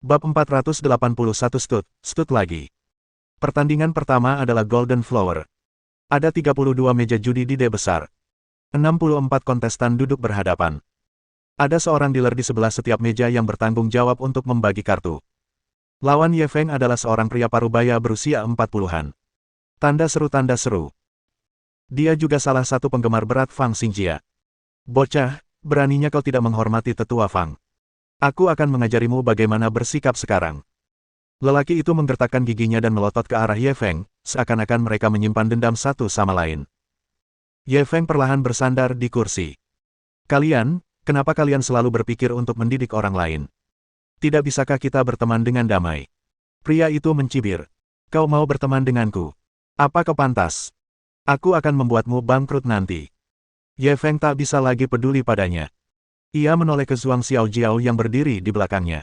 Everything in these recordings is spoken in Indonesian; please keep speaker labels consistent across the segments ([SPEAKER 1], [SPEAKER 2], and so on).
[SPEAKER 1] Bab 481 Stut lagi. Pertandingan pertama adalah Golden Flower. Ada 32 meja judi di D besar. 64 kontestan duduk berhadapan. Ada seorang dealer di sebelah setiap meja yang bertanggung jawab untuk membagi kartu. Lawan Ye Feng adalah seorang pria parubaya berusia 40-an. Tanda seru. Dia juga salah satu penggemar berat Fang Xingjia. Bocah, beraninya kau tidak menghormati tetua Fang. Aku akan mengajarimu bagaimana bersikap sekarang. Lelaki itu menggertakkan giginya dan melotot ke arah Ye Feng, seakan-akan mereka menyimpan dendam satu sama lain. Ye Feng perlahan bersandar di kursi. Kalian, kenapa kalian selalu berpikir untuk mendidik orang lain? Tidak bisakah kita berteman dengan damai? Pria itu mencibir. Kau mau berteman denganku? Apa kau pantas? Aku akan membuatmu bangkrut nanti. Ye Feng tak bisa lagi peduli padanya. Ia menoleh ke Zhuang Xiaojiao yang berdiri di belakangnya.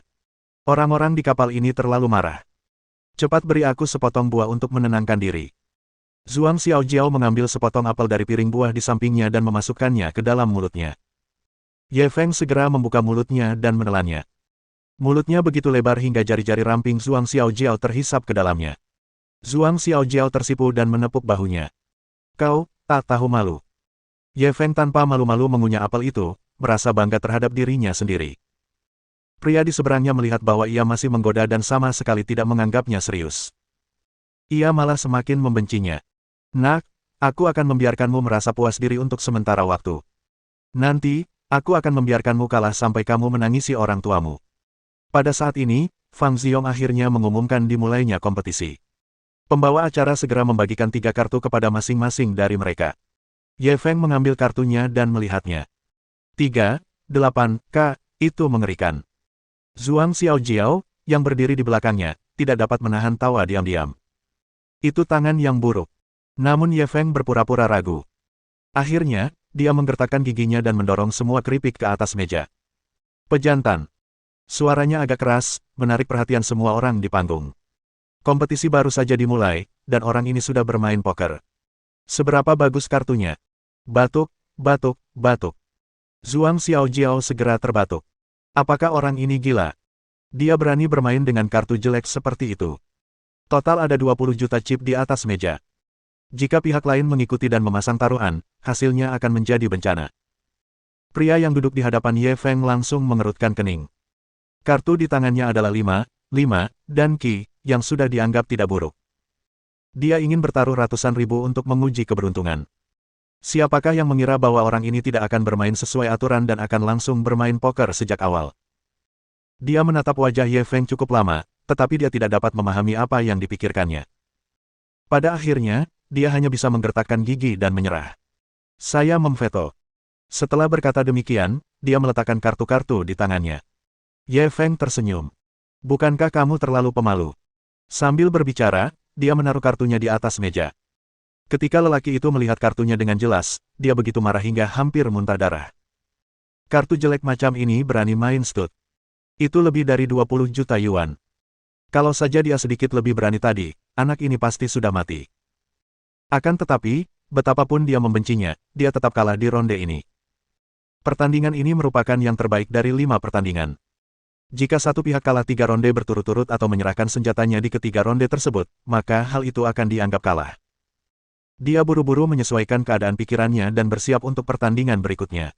[SPEAKER 1] Orang-orang di kapal ini terlalu marah. Cepat beri aku sepotong buah untuk menenangkan diri. Zhuang Xiaojiao mengambil sepotong apel dari piring buah di sampingnya dan memasukkannya ke dalam mulutnya. Ye Feng segera membuka mulutnya dan menelannya. Mulutnya begitu lebar hingga jari-jari ramping Zhuang Xiaojiao terhisap ke dalamnya. Zhuang Xiaojiao tersipu dan menepuk bahunya. Kau, tak tahu malu. Ye Feng tanpa malu-malu mengunyah apel itu, merasa bangga terhadap dirinya sendiri. Pria di seberangnya melihat bahwa ia masih menggoda dan sama sekali tidak menganggapnya serius. Ia malah semakin membencinya. Nak, aku akan membiarkanmu merasa puas diri untuk sementara waktu. Nanti, aku akan membiarkanmu kalah sampai kamu menangisi orang tuamu. Pada saat ini, Fang Ziyong akhirnya mengumumkan dimulainya kompetisi. Pembawa acara segera membagikan 3 kartu kepada masing-masing dari mereka. Ye Feng mengambil kartunya dan melihatnya. 3, 8, K, itu mengerikan. Zhuang Xiaojiao, yang berdiri di belakangnya, tidak dapat menahan tawa diam-diam. Itu tangan yang buruk. Namun Ye Feng berpura-pura ragu. Akhirnya, dia menggertakkan giginya dan mendorong semua keripik ke atas meja. Pejantan. Suaranya agak keras, menarik perhatian semua orang di panggung. Kompetisi baru saja dimulai, dan orang ini sudah bermain poker. Seberapa bagus kartunya? Batuk. Zhuang Xiaojiao segera terbatuk. Apakah orang ini gila? Dia berani bermain dengan kartu jelek seperti itu. Total ada 20 juta chip di atas meja. Jika pihak lain mengikuti dan memasang taruhan, hasilnya akan menjadi bencana. Pria yang duduk di hadapan Ye Feng langsung mengerutkan kening. Kartu di tangannya adalah 5, dan Qi, yang sudah dianggap tidak buruk. Dia ingin bertaruh ratusan ribu untuk menguji keberuntungan. Siapakah yang mengira bahwa orang ini tidak akan bermain sesuai aturan dan akan langsung bermain poker sejak awal? Dia menatap wajah Ye Feng cukup lama, tetapi dia tidak dapat memahami apa yang dipikirkannya. Pada akhirnya, dia hanya bisa menggertakkan gigi dan menyerah. Saya memveto. Setelah berkata demikian, dia meletakkan kartu-kartu di tangannya. Ye Feng tersenyum. Bukankah kamu terlalu pemalu? Sambil berbicara, dia menaruh kartunya di atas meja. Ketika lelaki itu melihat kartunya dengan jelas, dia begitu marah hingga hampir muntah darah. Kartu jelek macam ini berani main stut. Itu lebih dari 20 juta yuan. Kalau saja dia sedikit lebih berani tadi, anak ini pasti sudah mati. Akan tetapi, betapapun dia membencinya, dia tetap kalah di ronde ini. Pertandingan ini merupakan yang terbaik dari 5 pertandingan. Jika satu pihak kalah 3 ronde berturut-turut atau menyerahkan senjatanya di ketiga ronde tersebut, maka hal itu akan dianggap kalah. Dia buru-buru menyesuaikan keadaan pikirannya dan bersiap untuk pertandingan berikutnya.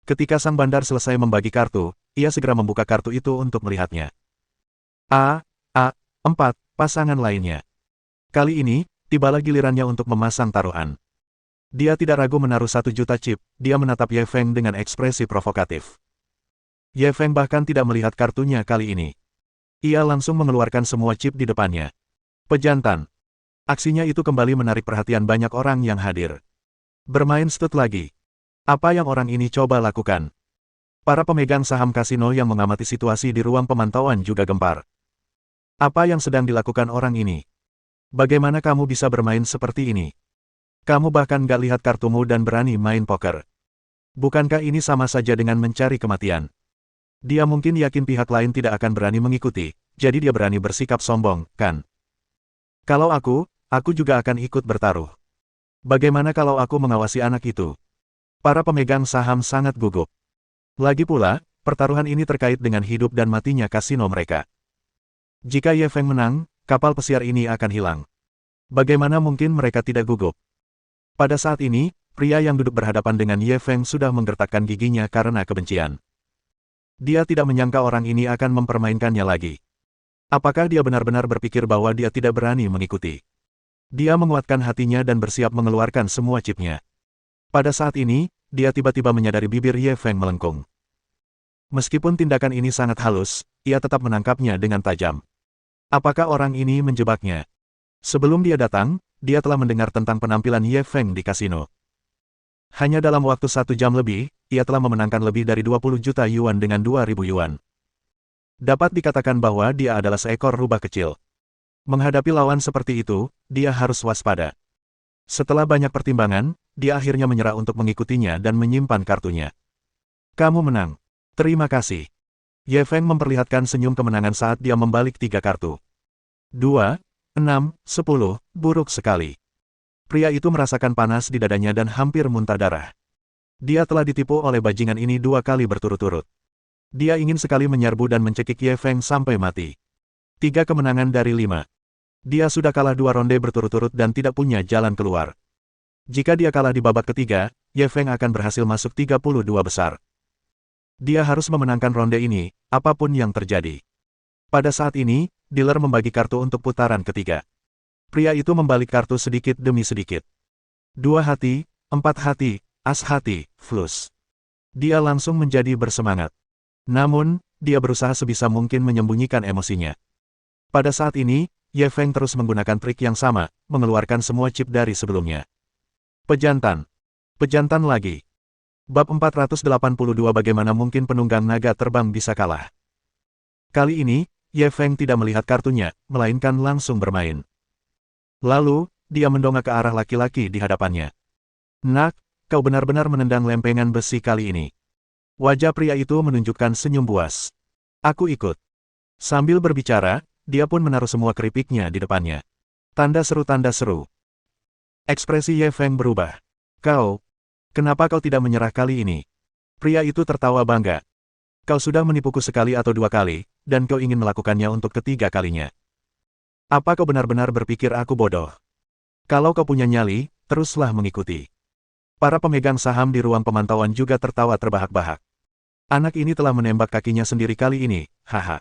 [SPEAKER 1] Ketika sang bandar selesai membagi kartu, ia segera membuka kartu itu untuk melihatnya. 4 pasangan lainnya. Kali ini, tibalah gilirannya untuk memasang taruhan. Dia tidak ragu menaruh 1 juta chip, dia menatap Ye Feng dengan ekspresi provokatif. Ye Feng bahkan tidak melihat kartunya kali ini. Ia langsung mengeluarkan semua chip di depannya. Pejantan. Aksinya itu kembali menarik perhatian banyak orang yang hadir. Bermain stut lagi. Apa yang orang ini coba lakukan? Para pemegang saham kasino yang mengamati situasi di ruang pemantauan juga gempar. Apa yang sedang dilakukan orang ini? Bagaimana kamu bisa bermain seperti ini? Kamu bahkan gak lihat kartumu dan berani main poker. Bukankah ini sama saja dengan mencari kematian? Dia mungkin yakin pihak lain tidak akan berani mengikuti, jadi dia berani bersikap sombong, kan? Kalau aku juga akan ikut bertaruh. Bagaimana kalau aku mengawasi anak itu? Para pemegang saham sangat gugup. Lagi pula, pertaruhan ini terkait dengan hidup dan matinya kasino mereka. Jika Ye Feng menang, kapal pesiar ini akan hilang. Bagaimana mungkin mereka tidak gugup? Pada saat ini, pria yang duduk berhadapan dengan Ye Feng sudah menggertakkan giginya karena kebencian. Dia tidak menyangka orang ini akan mempermainkannya lagi. Apakah dia benar-benar berpikir bahwa dia tidak berani mengikuti? Dia menguatkan hatinya dan bersiap mengeluarkan semua chipnya. Pada saat ini, dia tiba-tiba menyadari bibir Ye Feng melengkung. Meskipun tindakan ini sangat halus, ia tetap menangkapnya dengan tajam. Apakah orang ini menjebaknya? Sebelum dia datang, dia telah mendengar tentang penampilan Ye Feng di kasino. Hanya dalam waktu 1 jam lebih, ia telah memenangkan lebih dari 20 juta yuan dengan 2.000 yuan. Dapat dikatakan bahwa dia adalah seekor rubah kecil. Menghadapi lawan seperti itu, dia harus waspada. Setelah banyak pertimbangan, dia akhirnya menyerah untuk mengikutinya dan menyimpan kartunya. Kamu menang. Terima kasih. Ye Feng memperlihatkan senyum kemenangan saat dia membalik 3 kartu. 2, 6, 10, buruk sekali. Pria itu merasakan panas di dadanya dan hampir muntah darah. Dia telah ditipu oleh bajingan ini 2 kali berturut-turut. Dia ingin sekali menyerbu dan mencekik Ye Feng sampai mati. 3 kemenangan dari 5. Dia sudah kalah 2 ronde berturut-turut dan tidak punya jalan keluar. Jika dia kalah di babak ketiga, Ye Feng akan berhasil masuk 32 besar. Dia harus memenangkan ronde ini, apapun yang terjadi. Pada saat ini, dealer membagi kartu untuk putaran ketiga. Pria itu membalik kartu sedikit demi sedikit. 2 hati, 4 hati, as hati, flus. Dia langsung menjadi bersemangat. Namun, dia berusaha sebisa mungkin menyembunyikan emosinya. Pada saat ini, Ye Feng terus menggunakan trik yang sama, mengeluarkan semua chip dari sebelumnya. Pejantan. Pejantan lagi. Bab 482 bagaimana mungkin penunggang naga terbang bisa kalah. Kali ini, Ye Feng tidak melihat kartunya, melainkan langsung bermain. Lalu, dia mendongak ke arah laki-laki di hadapannya. Nak, kau benar-benar menendang lempengan besi kali ini. Wajah pria itu menunjukkan senyum puas. Aku ikut. Sambil berbicara, dia pun menaruh semua keripiknya di depannya. Tanda seru tanda seru. Ekspresi Ye Feng berubah. Kenapa kau tidak menyerah kali ini? Pria itu tertawa bangga. Kau sudah menipuku sekali atau 2 kali, dan kau ingin melakukannya untuk ketiga kalinya. Apa kau benar-benar berpikir aku bodoh? Kalau kau punya nyali, teruslah mengikuti. Para pemegang saham di ruang pemantauan juga tertawa terbahak-bahak. Anak ini telah menembak kakinya sendiri kali ini, haha.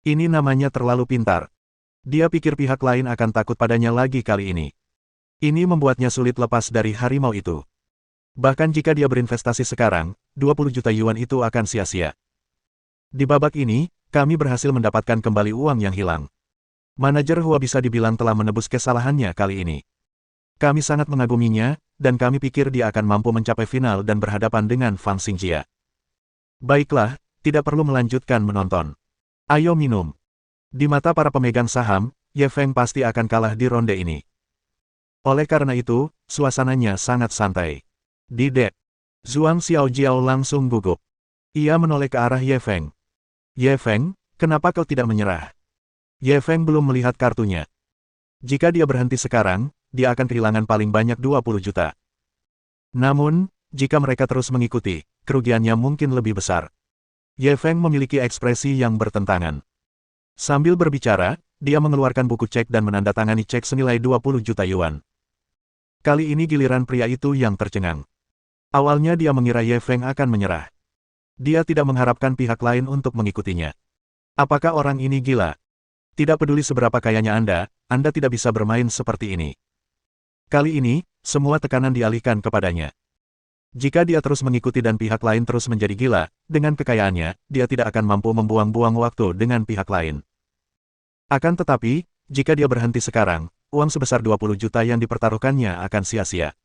[SPEAKER 1] Ini namanya terlalu pintar. Dia pikir pihak lain akan takut padanya lagi kali ini. Ini membuatnya sulit lepas dari harimau itu. Bahkan jika dia berinvestasi sekarang, 20 juta yuan itu akan sia-sia. Di babak ini, kami berhasil mendapatkan kembali uang yang hilang. Manajer Hua bisa dibilang telah menebus kesalahannya kali ini. Kami sangat mengaguminya, dan kami pikir dia akan mampu mencapai final dan berhadapan dengan Fang Xingjia. Baiklah, tidak perlu melanjutkan menonton. Ayo minum. Di mata para pemegang saham, Ye Feng pasti akan kalah di ronde ini. Oleh karena itu, suasananya sangat santai. Di dek, Zhuang Xiaojiao langsung gugup. Ia menoleh ke arah Ye Feng. Ye Feng, kenapa kau tidak menyerah? Ye Feng belum melihat kartunya. Jika dia berhenti sekarang, dia akan kehilangan paling banyak 20 juta. Namun, jika mereka terus mengikuti, kerugiannya mungkin lebih besar. Ye Feng memiliki ekspresi yang bertentangan. Sambil berbicara, dia mengeluarkan buku cek dan menandatangani cek senilai 20 juta yuan. Kali ini giliran pria itu yang tercengang. Awalnya dia mengira Ye Feng akan menyerah. Dia tidak mengharapkan pihak lain untuk mengikutinya. Apakah orang ini gila? Tidak peduli seberapa kayanya Anda tidak bisa bermain seperti ini. Kali ini, semua tekanan dialihkan kepadanya. Jika dia terus mengikuti dan pihak lain terus menjadi gila, dengan kekayaannya, dia tidak akan mampu membuang-buang waktu dengan pihak lain. Akan tetapi, jika dia berhenti sekarang, uang sebesar 20 juta yang dipertaruhkannya akan sia-sia.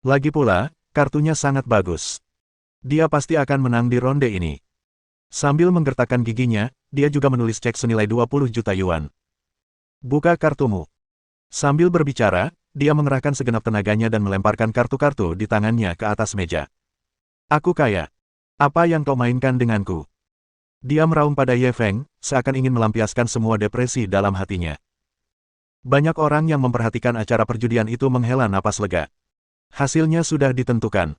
[SPEAKER 1] Lagi pula, kartunya sangat bagus. Dia pasti akan menang di ronde ini. Sambil menggertakkan giginya, dia juga menulis cek senilai 20 juta yuan. Buka kartumu. Sambil berbicara, dia mengerahkan segenap tenaganya dan melemparkan kartu-kartu di tangannya ke atas meja. Aku kaya. Apa yang kau mainkan denganku? Dia meraung pada Ye Feng, seakan ingin melampiaskan semua depresi dalam hatinya. Banyak orang yang memperhatikan acara perjudian itu menghela napas lega. Hasilnya sudah ditentukan.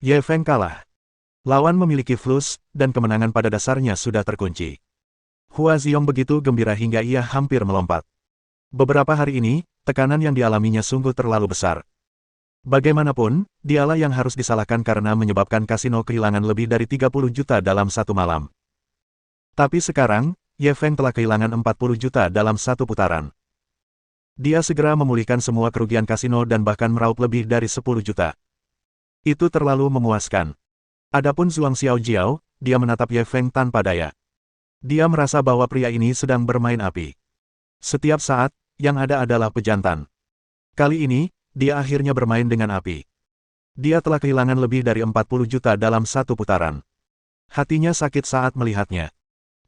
[SPEAKER 1] Ye Feng kalah. Lawan memiliki flus, dan kemenangan pada dasarnya sudah terkunci. Hua Xiong begitu gembira hingga ia hampir melompat. Beberapa hari ini, tekanan yang dialaminya sungguh terlalu besar. Bagaimanapun, dialah yang harus disalahkan karena menyebabkan kasino kehilangan lebih dari 30 juta dalam satu malam. Tapi sekarang, Ye Feng telah kehilangan 40 juta dalam satu putaran. Dia segera memulihkan semua kerugian kasino dan bahkan meraup lebih dari 10 juta. Itu terlalu memuaskan. Adapun Zhuang Xiaojiao, dia menatap Ye Feng tanpa daya. Dia merasa bahwa pria ini sedang bermain api. Setiap saat, yang ada adalah pejantan. Kali ini, dia akhirnya bermain dengan api. Dia telah kehilangan lebih dari 40 juta dalam satu putaran. Hatinya sakit saat melihatnya.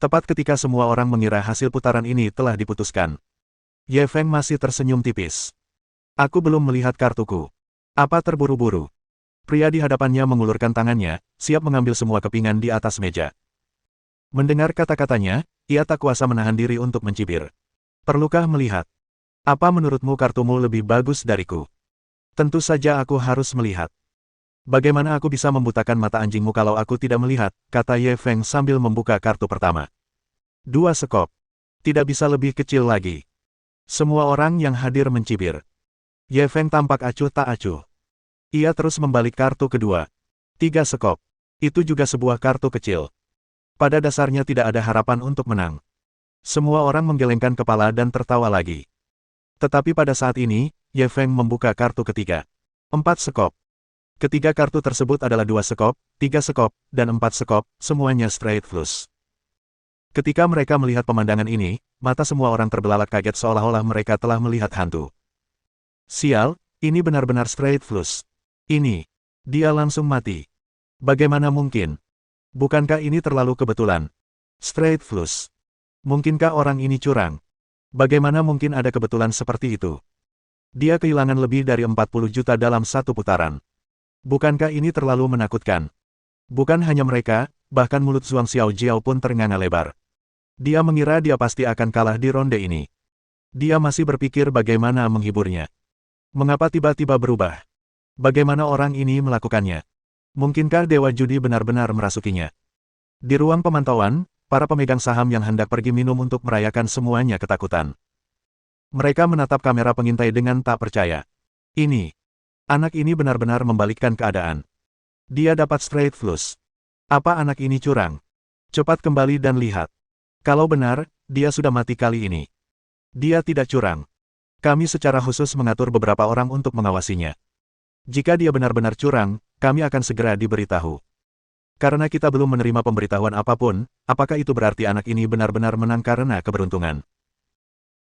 [SPEAKER 1] Tepat ketika semua orang mengira hasil putaran ini telah diputuskan. Ye Feng masih tersenyum tipis. Aku belum melihat kartuku. Apa terburu-buru? Pria di hadapannya mengulurkan tangannya, siap mengambil semua kepingan di atas meja. Mendengar kata-katanya, ia tak kuasa menahan diri untuk mencibir. Perlukah melihat? Apa menurutmu kartumu lebih bagus dariku? Tentu saja aku harus melihat. Bagaimana aku bisa membutakan mata anjingmu kalau aku tidak melihat, kata Ye Feng sambil membuka kartu pertama. 2 sekop. Tidak bisa lebih kecil lagi. Semua orang yang hadir mencibir. Ye Feng tampak acuh tak acuh. Ia terus membalik kartu kedua. 3 sekop. Itu juga sebuah kartu kecil. Pada dasarnya tidak ada harapan untuk menang. Semua orang menggelengkan kepala dan tertawa lagi. Tetapi pada saat ini, Ye Feng membuka kartu ketiga. 4 sekop. Ketiga kartu tersebut adalah 2 sekop, 3 sekop, dan 4 sekop, semuanya straight flush. Ketika mereka melihat pemandangan ini, mata semua orang terbelalak kaget seolah-olah mereka telah melihat hantu. Sial, ini benar-benar straight flush. Ini. Dia langsung mati. Bagaimana mungkin? Bukankah ini terlalu kebetulan? Straight flush. Mungkinkah orang ini curang? Bagaimana mungkin ada kebetulan seperti itu? Dia kehilangan lebih dari 40 juta dalam satu putaran. Bukankah ini terlalu menakutkan? Bukan hanya mereka, bahkan mulut Zhuang Xiaojiao pun ternganga lebar. Dia mengira dia pasti akan kalah di ronde ini. Dia masih berpikir bagaimana menghiburnya. Mengapa tiba-tiba berubah? Bagaimana orang ini melakukannya? Mungkinkah Dewa Judi benar-benar merasukinya? Di ruang pemantauan, para pemegang saham yang hendak pergi minum untuk merayakan semuanya ketakutan. Mereka menatap kamera pengintai dengan tak percaya. Anak ini benar-benar membalikkan keadaan. Dia dapat straight flush. Apa anak ini curang? Cepat kembali dan lihat. Kalau benar, dia sudah mati kali ini. Dia tidak curang. Kami secara khusus mengatur beberapa orang untuk mengawasinya. Jika dia benar-benar curang, kami akan segera diberitahu. Karena kita belum menerima pemberitahuan apapun, apakah itu berarti anak ini benar-benar menang karena keberuntungan?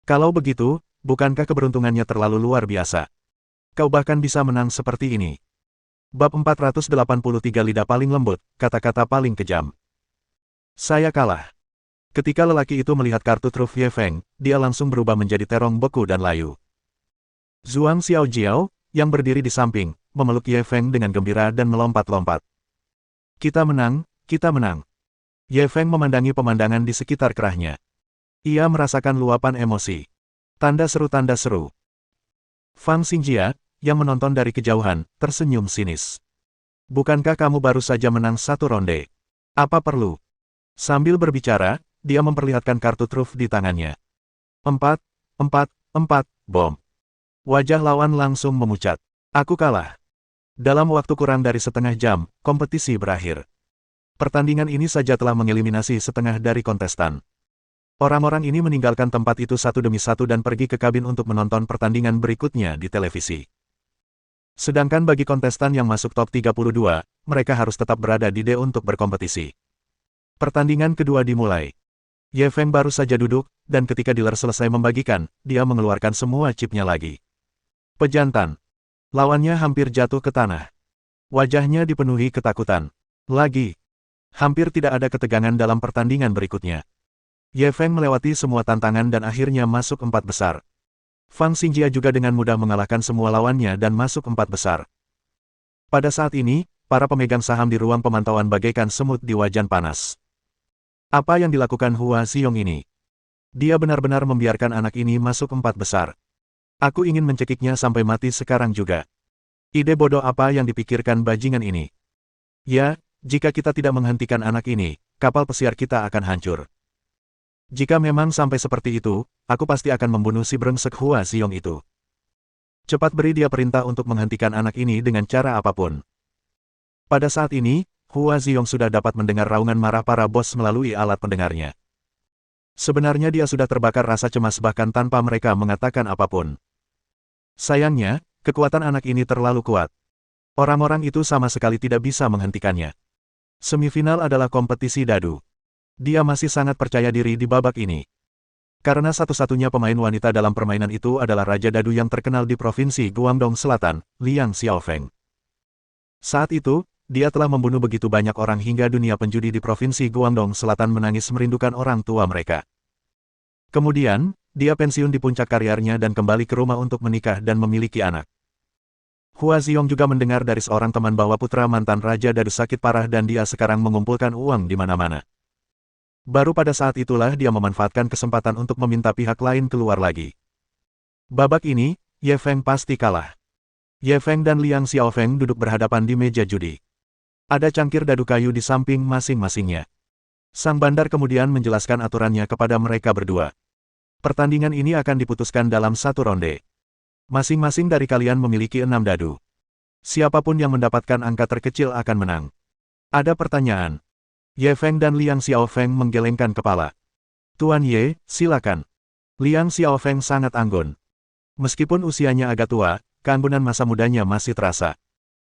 [SPEAKER 1] Kalau begitu, bukankah keberuntungannya terlalu luar biasa? Kau bahkan bisa menang seperti ini. Bab 483 Lidah paling lembut, kata-kata paling kejam. Saya kalah. Ketika lelaki itu melihat kartu truf Ye Feng, dia langsung berubah menjadi terong beku dan layu. Zhuang Xiaojiao, yang berdiri di samping, memeluk Ye Feng dengan gembira dan melompat-lompat. Kita menang, kita menang. Ye Feng memandangi pemandangan di sekitar kerahnya. Ia merasakan luapan emosi. Tanda seru tanda seru. Fang Xingjia, yang menonton dari kejauhan, tersenyum sinis. Bukankah kamu baru saja menang satu ronde? Apa perlu? Sambil berbicara, dia memperlihatkan kartu truf di tangannya. 4, 4, 4, bom. Wajah lawan langsung memucat. Aku kalah. Dalam waktu kurang dari setengah jam, kompetisi berakhir. Pertandingan ini saja telah mengeliminasi setengah dari kontestan. Orang-orang ini meninggalkan tempat itu satu demi satu dan pergi ke kabin untuk menonton pertandingan berikutnya di televisi. Sedangkan bagi kontestan yang masuk top 32, mereka harus tetap berada di D untuk berkompetisi. Pertandingan kedua dimulai. Ye Feng baru saja duduk, dan ketika dealer selesai membagikan, dia mengeluarkan semua chipnya lagi. Pejantan. Lawannya hampir jatuh ke tanah. Wajahnya dipenuhi ketakutan. Lagi. Hampir tidak ada ketegangan dalam pertandingan berikutnya. Ye Feng melewati semua tantangan dan akhirnya masuk 4 besar. Fang Xingjia juga dengan mudah mengalahkan semua lawannya dan masuk 4 besar. Pada saat ini, para pemegang saham di ruang pemantauan bagaikan semut di wajan panas. Apa yang dilakukan Hua Xiong ini? Dia benar-benar membiarkan anak ini masuk 4 besar. Aku ingin mencekiknya sampai mati sekarang juga. Ide bodoh apa yang dipikirkan bajingan ini? Ya, jika kita tidak menghentikan anak ini, kapal pesiar kita akan hancur. Jika memang sampai seperti itu, aku pasti akan membunuh si brengsek Hua Xiong itu. Cepat beri dia perintah untuk menghentikan anak ini dengan cara apapun. Pada saat ini, Hua Xiong sudah dapat mendengar raungan marah para bos melalui alat pendengarnya. Sebenarnya dia sudah terbakar rasa cemas bahkan tanpa mereka mengatakan apapun. Sayangnya, kekuatan anak ini terlalu kuat. Orang-orang itu sama sekali tidak bisa menghentikannya. Semifinal adalah kompetisi dadu. Dia masih sangat percaya diri di babak ini. Karena satu-satunya pemain wanita dalam permainan itu adalah Raja Dadu yang terkenal di Provinsi Guangdong Selatan, Liang Xiaofeng. Saat itu, dia telah membunuh begitu banyak orang hingga dunia penjudi di Provinsi Guangdong Selatan menangis merindukan orang tua mereka. Kemudian, dia pensiun di puncak karirnya dan kembali ke rumah untuk menikah dan memiliki anak. Hua Xiong juga mendengar dari seorang teman bahwa putra mantan Raja Dadu sakit parah dan dia sekarang mengumpulkan uang di mana-mana. Baru pada saat itulah dia memanfaatkan kesempatan untuk meminta pihak lain keluar lagi. Babak ini, Ye Feng pasti kalah. Ye Feng dan Liang Xiaofeng duduk berhadapan di meja judi. Ada cangkir dadu kayu di samping masing-masingnya. Sang bandar kemudian menjelaskan aturannya kepada mereka berdua. Pertandingan ini akan diputuskan dalam satu ronde. Masing-masing dari kalian memiliki 6 dadu. Siapapun yang mendapatkan angka terkecil akan menang. Ada pertanyaan. Ye Feng dan Liang Xiaofeng menggelengkan kepala. Tuan Ye, silakan. Liang Xiaofeng sangat anggun. Meskipun usianya agak tua, keanggunan masa mudanya masih terasa.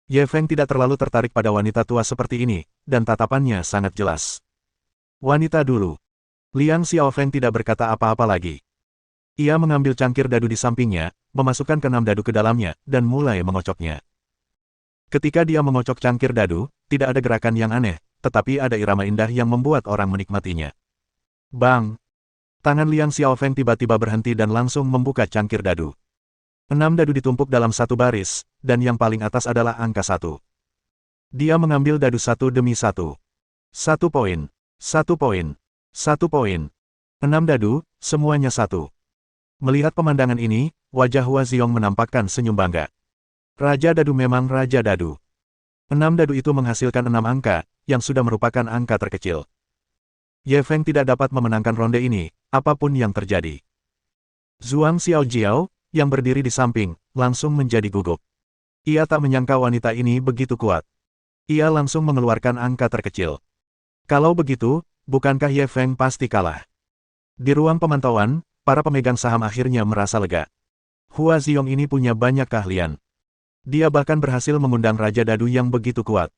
[SPEAKER 1] Ye Feng tidak terlalu tertarik pada wanita tua seperti ini, dan tatapannya sangat jelas. Wanita dulu. Liang Xiaofeng tidak berkata apa-apa lagi. Ia mengambil cangkir dadu di sampingnya, memasukkan ke-6 dadu ke dalamnya, dan mulai mengocoknya. Ketika dia mengocok cangkir dadu, tidak ada gerakan yang aneh, tetapi ada irama indah yang membuat orang menikmatinya. Bang! Tangan Liang Xiaofeng tiba-tiba berhenti dan langsung membuka cangkir dadu. 6 dadu ditumpuk dalam satu baris, dan yang paling atas adalah angka 1. Dia mengambil dadu satu demi satu. 1 poin. 1 poin. 1 poin. 6 dadu, semuanya 1. Melihat pemandangan ini, wajah Hua Xiong menampakkan senyum bangga. Raja Dadu memang Raja Dadu. 6 dadu itu menghasilkan 6 angka, yang sudah merupakan angka terkecil. Ye Feng tidak dapat memenangkan ronde ini, apapun yang terjadi. Zhuang Xiaojiao, yang berdiri di samping, langsung menjadi gugup. Ia tak menyangka wanita ini begitu kuat. Ia langsung mengeluarkan angka terkecil. Kalau begitu, bukankah Ye Feng pasti kalah? Di ruang pemantauan, para pemegang saham akhirnya merasa lega. Hua Xiong ini punya banyak keahlian. Dia bahkan berhasil mengundang Raja Dadu yang begitu kuat.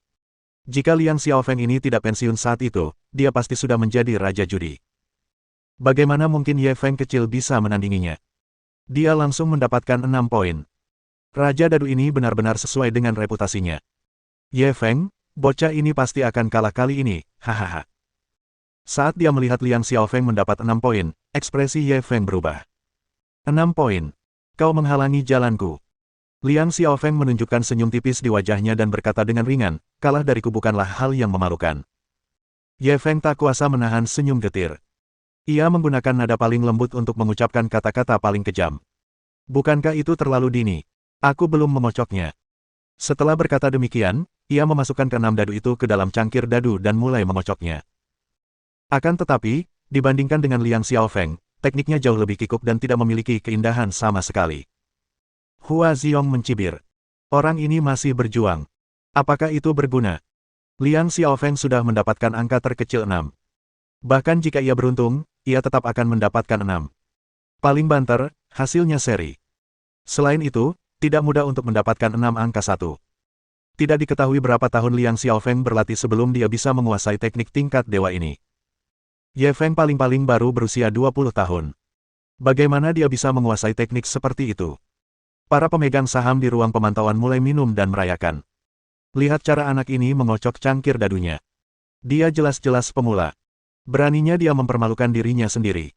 [SPEAKER 1] Jika Liang Xiaofeng ini tidak pensiun saat itu, dia pasti sudah menjadi Raja Judi. Bagaimana mungkin Ye Feng kecil bisa menandinginya? Dia langsung mendapatkan 6 poin. Raja Dadu ini benar-benar sesuai dengan reputasinya. Ye Feng, bocah ini pasti akan kalah kali ini, hahaha. Saat dia melihat Liang Xiaofeng mendapat 6 poin, ekspresi Ye Feng berubah. 6 poin. Kau menghalangi jalanku. Liang Xiaofeng menunjukkan senyum tipis di wajahnya dan berkata dengan ringan, kalah dariku bukanlah hal yang memalukan. Ye Feng tak kuasa menahan senyum getir. Ia menggunakan nada paling lembut untuk mengucapkan kata-kata paling kejam. Bukankah itu terlalu dini? Aku belum mengocoknya. Setelah berkata demikian, ia memasukkan ke-6 dadu itu ke dalam cangkir dadu dan mulai mengocoknya. Akan tetapi, dibandingkan dengan Liang Xiaofeng, tekniknya jauh lebih kikuk dan tidak memiliki keindahan sama sekali. Hua Xiong mencibir. Orang ini masih berjuang. Apakah itu berguna? Liang Xiaofeng sudah mendapatkan angka terkecil 6. Bahkan jika ia beruntung, ia tetap akan mendapatkan 6. Paling banter, hasilnya seri. Selain itu, tidak mudah untuk mendapatkan 6 angka 1. Tidak diketahui berapa tahun Liang Xiaofeng berlatih sebelum dia bisa menguasai teknik tingkat dewa ini. Ye Feng paling-paling baru berusia 20 tahun. Bagaimana dia bisa menguasai teknik seperti itu? Para pemegang saham di ruang pemantauan mulai minum dan merayakan. Lihat cara anak ini mengocok cangkir dadunya. Dia jelas-jelas pemula. Beraninya dia mempermalukan dirinya sendiri.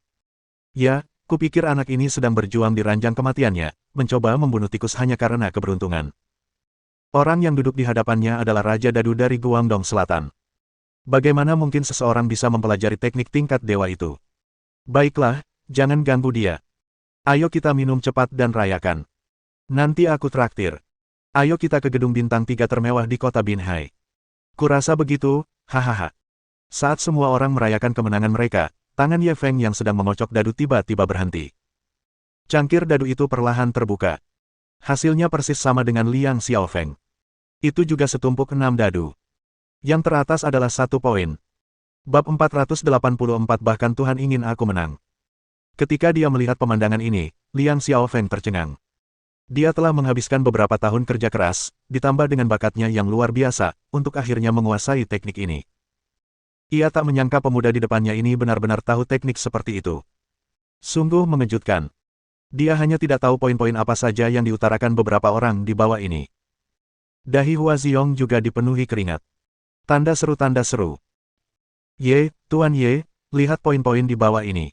[SPEAKER 1] Ya, kupikir anak ini sedang berjuang di ranjang kematiannya, mencoba membunuh tikus hanya karena keberuntungan. Orang yang duduk di hadapannya adalah Raja Dadu dari Guangdong Selatan. Bagaimana mungkin seseorang bisa mempelajari teknik tingkat dewa itu? Baiklah, jangan ganggu dia. Ayo kita minum cepat dan rayakan. Nanti aku traktir. Ayo kita ke gedung bintang 3 termewah di kota Binhai. Kurasa begitu, hahaha. Saat semua orang merayakan kemenangan mereka, tangan Ye Feng yang sedang mengocok dadu tiba-tiba berhenti. Cangkir dadu itu perlahan terbuka. Hasilnya persis sama dengan Liang Xiaofeng. Itu juga setumpuk 6 dadu. Yang teratas adalah 1 poin. Bab 484 bahkan Tuhan ingin aku menang. Ketika dia melihat pemandangan ini, Liang Xiaofeng tercengang. Dia telah menghabiskan beberapa tahun kerja keras, ditambah dengan bakatnya yang luar biasa, untuk akhirnya menguasai teknik ini. Ia tak menyangka pemuda di depannya ini benar-benar tahu teknik seperti itu. Sungguh mengejutkan. Dia hanya tidak tahu poin-poin apa saja yang diutarakan beberapa orang di bawah ini. Dahi Hua Ziong juga dipenuhi keringat. Tanda seru. Ye, Tuan Ye, lihat poin-poin di bawah ini.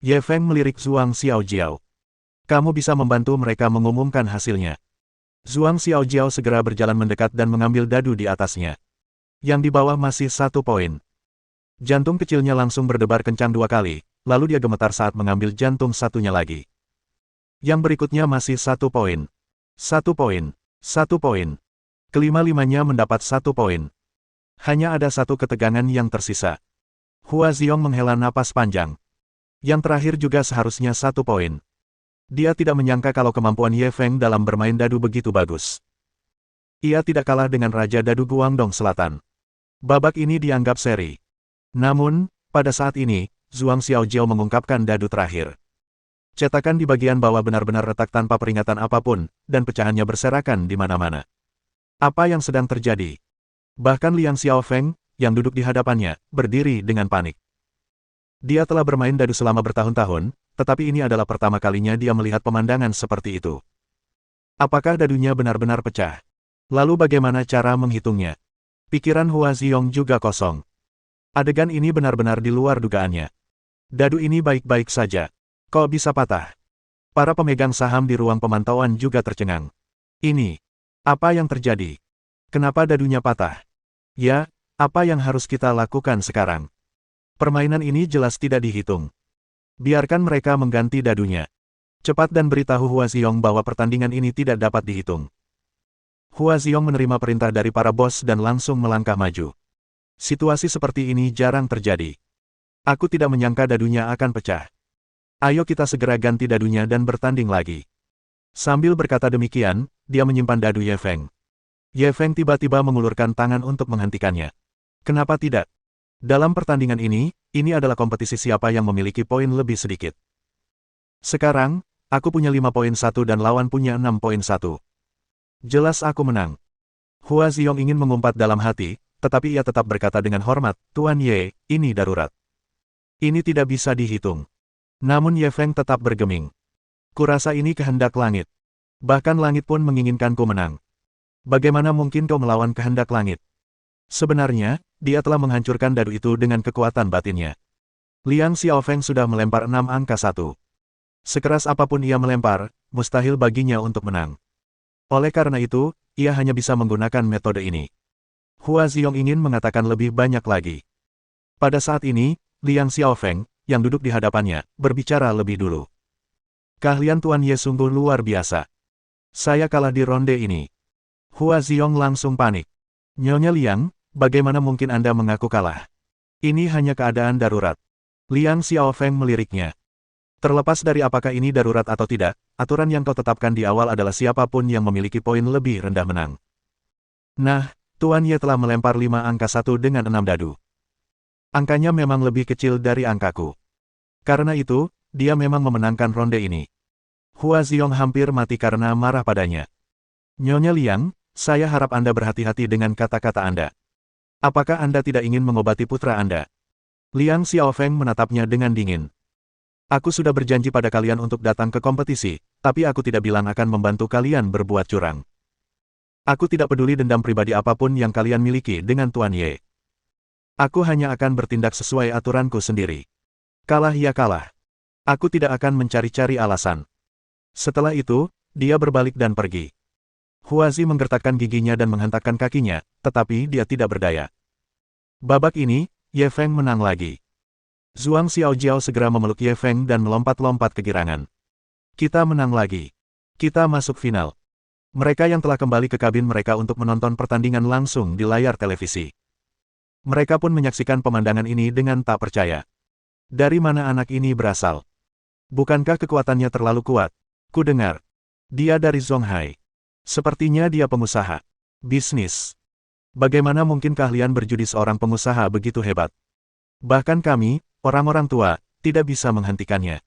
[SPEAKER 1] Ye Feng melirik Zhuang Xiaojiao. Kamu bisa membantu mereka mengumumkan hasilnya. Zhuang Xiaojiao segera berjalan mendekat dan mengambil dadu di atasnya. Yang di bawah masih 1 poin. Jantung kecilnya langsung berdebar kencang 2 kali, lalu dia gemetar saat mengambil jantung satunya lagi. Yang berikutnya masih 1 poin. 1 poin. 1 poin. Kelima-limanya mendapat 1 poin. Hanya ada 1 ketegangan yang tersisa. Hua Ziong menghela napas panjang. Yang terakhir juga seharusnya 1 poin. Dia tidak menyangka kalau kemampuan Ye Feng dalam bermain dadu begitu bagus. Ia tidak kalah dengan Raja Dadu Guangdong Selatan. Babak ini dianggap seri. Namun, pada saat ini, Zhuang Xiaojiao mengungkapkan dadu terakhir. Cetakan di bagian bawah benar-benar retak tanpa peringatan apapun, dan pecahannya berserakan di mana-mana. Apa yang sedang terjadi? Bahkan Liang Xiaofeng, yang duduk di hadapannya, berdiri dengan panik. Dia telah bermain dadu selama bertahun-tahun, tetapi ini adalah pertama kalinya dia melihat pemandangan seperti itu. Apakah dadunya benar-benar pecah? Lalu bagaimana cara menghitungnya? Pikiran Hua Ziong juga kosong. Adegan ini benar-benar di luar dugaannya. Dadu ini baik-baik saja. Kok bisa patah? Para pemegang saham di ruang pemantauan juga tercengang. Ini, apa yang terjadi? Kenapa dadunya patah? Ya, apa yang harus kita lakukan sekarang? Permainan ini jelas tidak dihitung. Biarkan mereka mengganti dadunya. Cepat dan beritahu Hua Ziong bahwa pertandingan ini tidak dapat dihitung. Hua Ziong menerima perintah dari para bos dan langsung melangkah maju. Situasi seperti ini jarang terjadi. Aku tidak menyangka dadunya akan pecah. Ayo kita segera ganti dadunya dan bertanding lagi. Sambil berkata demikian, dia menyimpan dadu Ye Feng. Ye Feng tiba-tiba mengulurkan tangan untuk menghentikannya. Kenapa tidak? Dalam pertandingan ini adalah kompetisi siapa yang memiliki poin lebih sedikit. Sekarang, aku punya 5.1 dan lawan punya 6.1. Jelas aku menang. Hua Ziong ingin mengumpat dalam hati, tetapi ia tetap berkata dengan hormat, Tuan Ye, ini darurat. Ini tidak bisa dihitung. Namun Ye Feng tetap bergeming. Kurasa ini kehendak langit. Bahkan langit pun menginginkanku menang. Bagaimana mungkin kau melawan kehendak langit? Sebenarnya, dia telah menghancurkan dadu itu dengan kekuatan batinnya. Liang Xiaofeng sudah melempar 6 angka 1. Sekeras apapun ia melempar, mustahil baginya untuk menang. Oleh karena itu, ia hanya bisa menggunakan metode ini. Hua Ziong ingin mengatakan lebih banyak lagi. Pada saat ini, Liang Xiaofeng, yang duduk di hadapannya, berbicara lebih dulu. Keahlian Tuan Ye sungguh luar biasa. Saya kalah di ronde ini. Hua Ziong langsung panik. Nyonya Liang, bagaimana mungkin Anda mengaku kalah? Ini hanya keadaan darurat. Liang Xiaofeng meliriknya. Terlepas dari apakah ini darurat atau tidak, aturan yang kau tetapkan di awal adalah siapapun yang memiliki poin lebih rendah menang. Nah, Tuan Ye telah melempar 5 angka 1 dengan 6 dadu. Angkanya memang lebih kecil dari angkaku. Karena itu, dia memang memenangkan ronde ini. Hua Ziong hampir mati karena marah padanya. Nyonya Liang, saya harap Anda berhati-hati dengan kata-kata Anda. Apakah Anda tidak ingin mengobati putra Anda? Liang Xiaofeng menatapnya dengan dingin. Aku sudah berjanji pada kalian untuk datang ke kompetisi, tapi aku tidak bilang akan membantu kalian berbuat curang. Aku tidak peduli dendam pribadi apapun yang kalian miliki dengan Tuan Ye. Aku hanya akan bertindak sesuai aturanku sendiri. Kalah ya kalah. Aku tidak akan mencari-cari alasan. Setelah itu, dia berbalik dan pergi. Huazi menggertakkan giginya dan menghentakkan kakinya, tetapi dia tidak berdaya. Babak ini, Ye Feng menang lagi. Zhuang Xiaojiao segera memeluk Ye Feng dan melompat-lompat kegirangan. Kita menang lagi. Kita masuk final. Mereka yang telah kembali ke kabin mereka untuk menonton pertandingan langsung di layar televisi. Mereka pun menyaksikan pemandangan ini dengan tak percaya. Dari mana anak ini berasal? Bukankah kekuatannya terlalu kuat? Ku dengar. Dia dari Zonghai. Sepertinya dia pengusaha. Bisnis. Bagaimana mungkin keahlian berjudi seorang pengusaha begitu hebat? Bahkan kami, orang-orang tua, tidak bisa menghentikannya.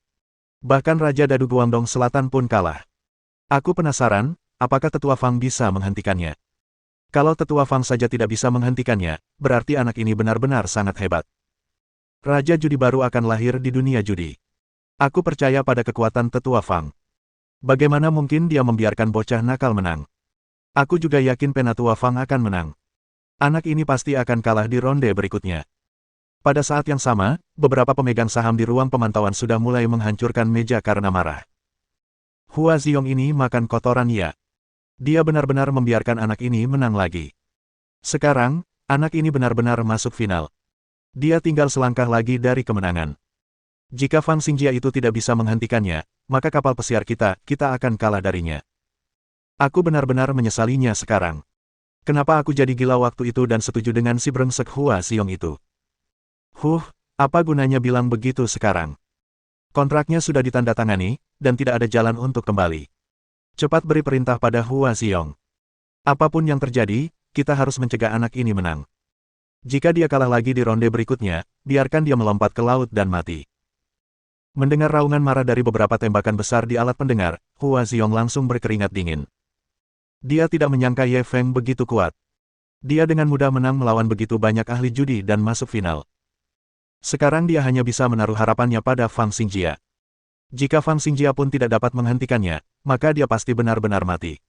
[SPEAKER 1] Bahkan Raja Dadu Guangdong Selatan pun kalah. Aku penasaran, apakah Tetua Fang bisa menghentikannya? Kalau Tetua Fang saja tidak bisa menghentikannya, berarti anak ini benar-benar sangat hebat. Raja judi baru akan lahir di dunia judi. Aku percaya pada kekuatan Tetua Fang. Bagaimana mungkin dia membiarkan bocah nakal menang? Aku juga yakin Penatua Fang akan menang. Anak ini pasti akan kalah di ronde berikutnya. Pada saat yang sama, beberapa pemegang saham di ruang pemantauan sudah mulai menghancurkan meja karena marah. Hua Ziyong ini makan kotoran ya. Dia benar-benar membiarkan anak ini menang lagi. Sekarang, anak ini benar-benar masuk final. Dia tinggal selangkah lagi dari kemenangan. Jika Fang Xingjia itu tidak bisa menghentikannya, maka kapal pesiar kita akan kalah darinya. Aku benar-benar menyesalinya sekarang. Kenapa aku jadi gila waktu itu dan setuju dengan si brengsek Hua Ziyong itu? Apa gunanya bilang begitu sekarang? Kontraknya sudah ditandatangani, dan tidak ada jalan untuk kembali. Cepat beri perintah pada Hua Ziyong. Apapun yang terjadi, kita harus mencegah anak ini menang. Jika dia kalah lagi di ronde berikutnya, biarkan dia melompat ke laut dan mati. Mendengar raungan marah dari beberapa tembakan besar di alat pendengar, Hua Ziyong langsung berkeringat dingin. Dia tidak menyangka Ye Feng begitu kuat. Dia dengan mudah menang melawan begitu banyak ahli judi dan masuk final. Sekarang dia hanya bisa menaruh harapannya pada Fang Xingjia. Jika Fang Xingjia pun tidak dapat menghentikannya, maka dia pasti benar-benar mati.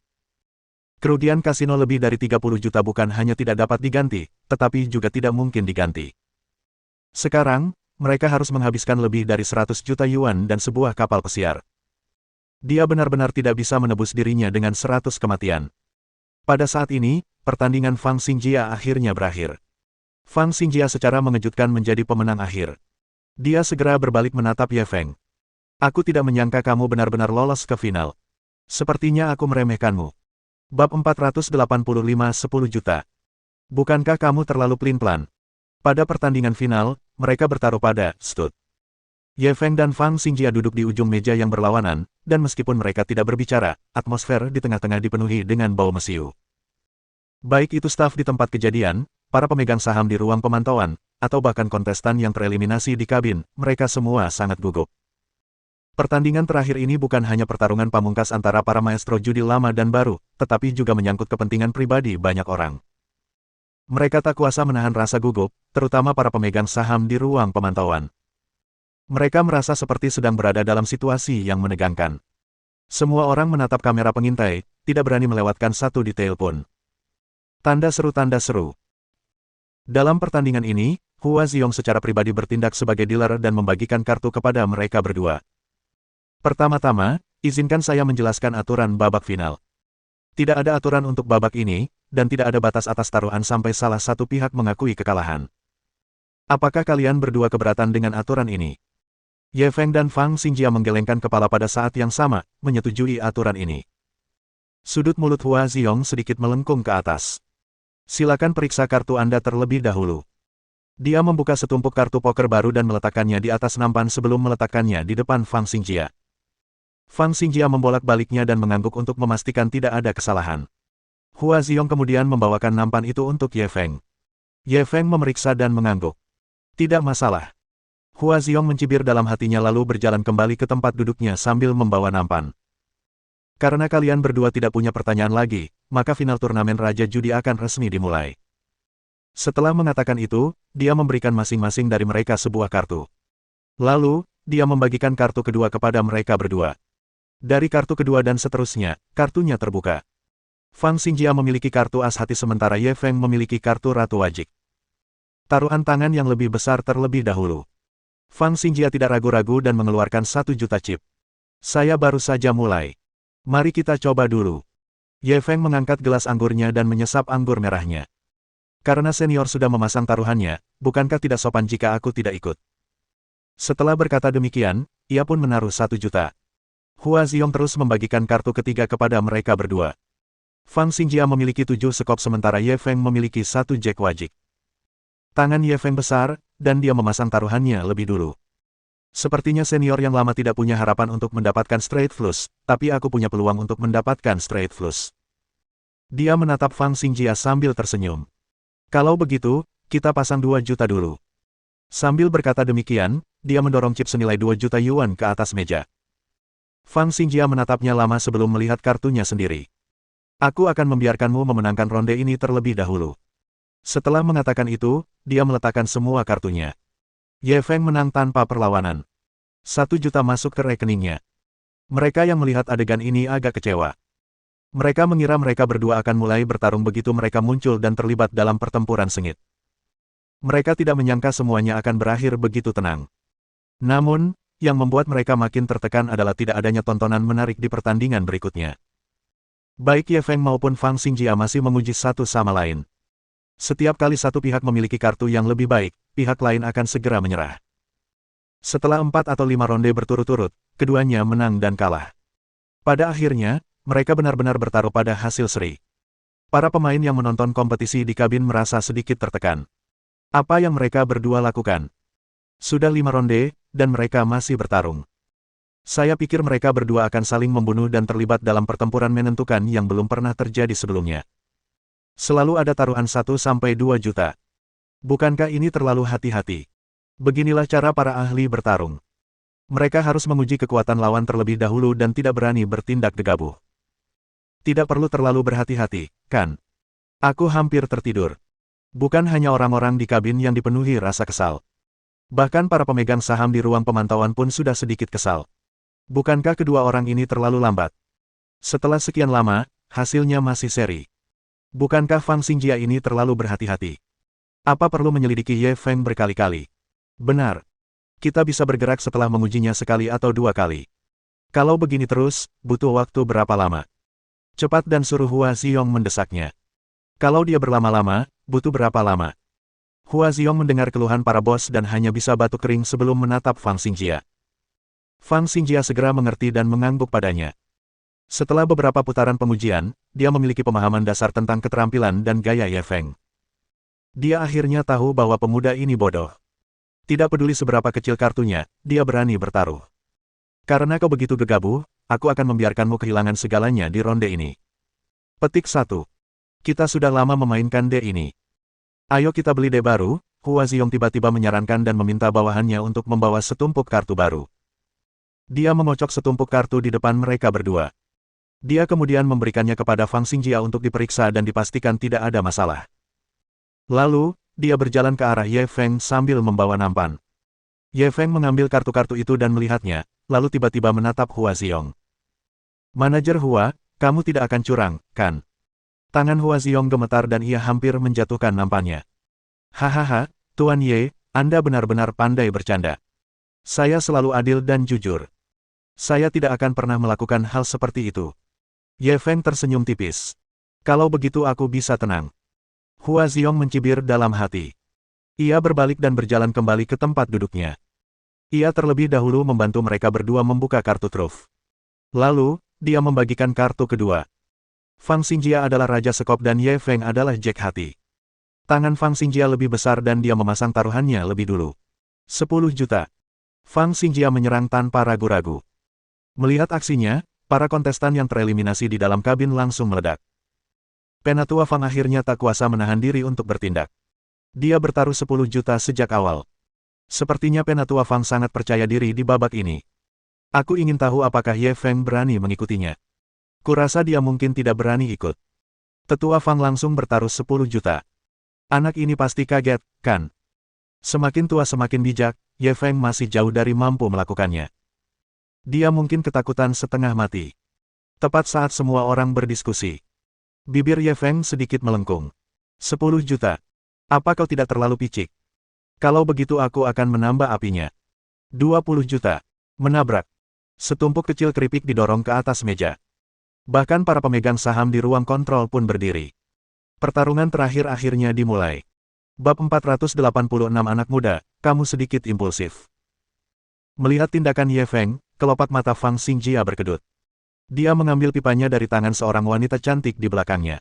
[SPEAKER 1] Kerugian kasino lebih dari 30 juta bukan hanya tidak dapat diganti, tetapi juga tidak mungkin diganti. Sekarang, mereka harus menghabiskan lebih dari 100 juta yuan dan sebuah kapal pesiar. Dia benar-benar tidak bisa menebus dirinya dengan 100 kematian. Pada saat ini, pertandingan Fang Xingjia akhirnya berakhir. Fang Xingjia secara mengejutkan menjadi pemenang akhir. Dia segera berbalik menatap Ye Feng. Aku tidak menyangka kamu benar-benar lolos ke final. Sepertinya aku meremehkanmu. Bab 485 10 juta. Bukankah kamu terlalu pelin-pelan? Pada pertandingan final, mereka bertaruh pada stud. Ye Feng dan Fang Xingjia duduk di ujung meja yang berlawanan, dan meskipun mereka tidak berbicara, atmosfer di tengah-tengah dipenuhi dengan bau mesiu. Baik itu staf di tempat kejadian, para pemegang saham di ruang pemantauan, atau bahkan kontestan yang tereliminasi di kabin, mereka semua sangat gugup. Pertandingan terakhir ini bukan hanya pertarungan pamungkas antara para maestro judi lama dan baru, tetapi juga menyangkut kepentingan pribadi banyak orang. Mereka tak kuasa menahan rasa gugup, terutama para pemegang saham di ruang pemantauan. Mereka merasa seperti sedang berada dalam situasi yang menegangkan. Semua orang menatap kamera pengintai, tidak berani melewatkan satu detail pun. Tanda seru. Dalam pertandingan ini, Hua Ziyong secara pribadi bertindak sebagai dealer dan membagikan kartu kepada mereka berdua. Pertama-tama, izinkan saya menjelaskan aturan babak final. Tidak ada aturan untuk babak ini, dan tidak ada batas atas taruhan sampai salah satu pihak mengakui kekalahan. Apakah kalian berdua keberatan dengan aturan ini? Ye Feng dan Fang Xingjia menggelengkan kepala pada saat yang sama, menyetujui aturan ini. Sudut mulut Hua Ziyong sedikit melengkung ke atas. Silakan periksa kartu Anda terlebih dahulu. Dia membuka setumpuk kartu poker baru dan meletakkannya di atas nampan sebelum meletakkannya di depan Fang Xingjia. Fang Xingjia membolak-baliknya dan mengangguk untuk memastikan tidak ada kesalahan. Hua Ziyong kemudian membawakan nampan itu untuk Ye Feng. Ye Feng memeriksa dan mengangguk. Tidak masalah. Hua Ziyong mencibir dalam hatinya lalu berjalan kembali ke tempat duduknya sambil membawa nampan. Karena kalian berdua tidak punya pertanyaan lagi, maka final turnamen Raja Judi akan resmi dimulai. Setelah mengatakan itu, dia memberikan masing-masing dari mereka sebuah kartu. Lalu, dia membagikan kartu kedua kepada mereka berdua. Dari kartu kedua dan seterusnya, kartunya terbuka. Fang Xingjia memiliki kartu as hati sementara Ye Feng memiliki kartu Ratu Wajik. Taruhan tangan yang lebih besar terlebih dahulu. Fang Xingjia tidak ragu-ragu dan mengeluarkan 1 juta chip. Saya baru saja mulai. Mari kita coba dulu. Ye Feng mengangkat gelas anggurnya dan menyesap anggur merahnya. Karena senior sudah memasang taruhannya, bukankah tidak sopan jika aku tidak ikut? Setelah berkata demikian, ia pun menaruh 1 juta. Hua Ziyong terus membagikan kartu ketiga kepada mereka berdua. Fang Xingjia memiliki 7 sekop sementara Ye Feng memiliki 1 jack wajik. Tangan Ye Feng besar, dan dia memasang taruhannya lebih dulu. Sepertinya senior yang lama tidak punya harapan untuk mendapatkan straight flush, tapi aku punya peluang untuk mendapatkan straight flush. Dia menatap Fang Xingjia sambil tersenyum. Kalau begitu, kita pasang 2 juta dulu. Sambil berkata demikian, dia mendorong chip senilai 2 juta yuan ke atas meja. Fang Xingjia menatapnya lama sebelum melihat kartunya sendiri. Aku akan membiarkanmu memenangkan ronde ini terlebih dahulu. Setelah mengatakan itu, dia meletakkan semua kartunya. Ye Feng menang tanpa perlawanan. 1 juta masuk ke rekeningnya. Mereka yang melihat adegan ini agak kecewa. Mereka mengira mereka berdua akan mulai bertarung begitu mereka muncul dan terlibat dalam pertempuran sengit. Mereka tidak menyangka semuanya akan berakhir begitu tenang. Namun, yang membuat mereka makin tertekan adalah tidak adanya tontonan menarik di pertandingan berikutnya. Baik Ye Feng maupun Fang Xingjia masih menguji satu sama lain. Setiap kali satu pihak memiliki kartu yang lebih baik, pihak lain akan segera menyerah. Setelah 4 atau 5 ronde berturut-turut, keduanya menang dan kalah. Pada akhirnya, mereka benar-benar bertaruh pada hasil seri. Para pemain yang menonton kompetisi di kabin merasa sedikit tertekan. Apa yang mereka berdua lakukan? Sudah 5 ronde, dan mereka masih bertarung. Saya pikir mereka berdua akan saling membunuh dan terlibat dalam pertempuran menentukan yang belum pernah terjadi sebelumnya. Selalu ada taruhan 1-2 juta. Bukankah ini terlalu hati-hati? Beginilah cara para ahli bertarung. Mereka harus menguji kekuatan lawan terlebih dahulu dan tidak berani bertindak gegabah. Tidak perlu terlalu berhati-hati, kan? Aku hampir tertidur. Bukan hanya orang-orang di kabin yang dipenuhi rasa kesal. Bahkan para pemegang saham di ruang pemantauan pun sudah sedikit kesal. Bukankah kedua orang ini terlalu lambat? Setelah sekian lama, hasilnya masih seri. Bukankah Fang Xingjia ini terlalu berhati-hati? Apa perlu menyelidiki Ye Feng berkali-kali? Benar. Kita bisa bergerak setelah mengujinya sekali atau 2 kali. Kalau begini terus, butuh waktu berapa lama? Cepat dan suruh Hua Xiong mendesaknya. Kalau dia berlama-lama, butuh berapa lama? Hua Xiong mendengar keluhan para bos dan hanya bisa batuk kering sebelum menatap Fang Xingjia. Fang Xingjia segera mengerti dan mengangguk padanya. Setelah beberapa putaran pengujian, dia memiliki pemahaman dasar tentang keterampilan dan gaya Ye Feng. Dia akhirnya tahu bahwa pemuda ini bodoh. Tidak peduli seberapa kecil kartunya, dia berani bertaruh. Karena kau begitu gegabah, aku akan membiarkanmu kehilangan segalanya di ronde ini. Petik 1. Kita sudah lama memainkan D ini. Ayo kita beli D baru, Hua Xiong tiba-tiba menyarankan dan meminta bawahannya untuk membawa setumpuk kartu baru. Dia mengocok setumpuk kartu di depan mereka berdua. Dia kemudian memberikannya kepada Fang Xingjia untuk diperiksa dan dipastikan tidak ada masalah. Lalu, dia berjalan ke arah Ye Feng sambil membawa nampan. Ye Feng mengambil kartu-kartu itu dan melihatnya, lalu tiba-tiba menatap Hua Xiong. Manajer Hua, kamu tidak akan curang, kan? Tangan Hua Xiong gemetar dan ia hampir menjatuhkan nampannya. Hahaha, Tuan Ye, Anda benar-benar pandai bercanda. Saya selalu adil dan jujur. Saya tidak akan pernah melakukan hal seperti itu. Ye Feng tersenyum tipis. Kalau begitu aku bisa tenang. Hua Xiong mencibir dalam hati. Ia berbalik dan berjalan kembali ke tempat duduknya. Ia terlebih dahulu membantu mereka berdua membuka kartu truf. Lalu, dia membagikan kartu kedua. Fang Xingjia adalah Raja Sekop dan Ye Feng adalah Jack Hati. Tangan Fang Xingjia lebih besar dan dia memasang taruhannya lebih dulu. 10 juta. Fang Xingjia menyerang tanpa ragu-ragu. Melihat aksinya, para kontestan yang tereliminasi di dalam kabin langsung meledak. Penatua Fang akhirnya tak kuasa menahan diri untuk bertindak. Dia bertaruh 10 juta sejak awal. Sepertinya Penatua Fang sangat percaya diri di babak ini. Aku ingin tahu apakah Ye Feng berani mengikutinya. Kurasa dia mungkin tidak berani ikut. Tetua Fang langsung bertaruh 10 juta. Anak ini pasti kaget, kan? Semakin tua semakin bijak, Ye Feng masih jauh dari mampu melakukannya. Dia mungkin ketakutan setengah mati. Tepat saat semua orang berdiskusi. Bibir Ye Feng sedikit melengkung. 10 juta. Apa kau tidak terlalu picik? Kalau begitu aku akan menambah apinya. 20 juta. Menabrak. Setumpuk kecil keripik didorong ke atas meja. Bahkan para pemegang saham di ruang kontrol pun berdiri. Pertarungan terakhir akhirnya dimulai. Bab 486 anak muda, kamu sedikit impulsif. Melihat tindakan Ye Feng, kelopak mata Fang Xingjia berkedut. Dia mengambil pipanya dari tangan seorang wanita cantik di belakangnya.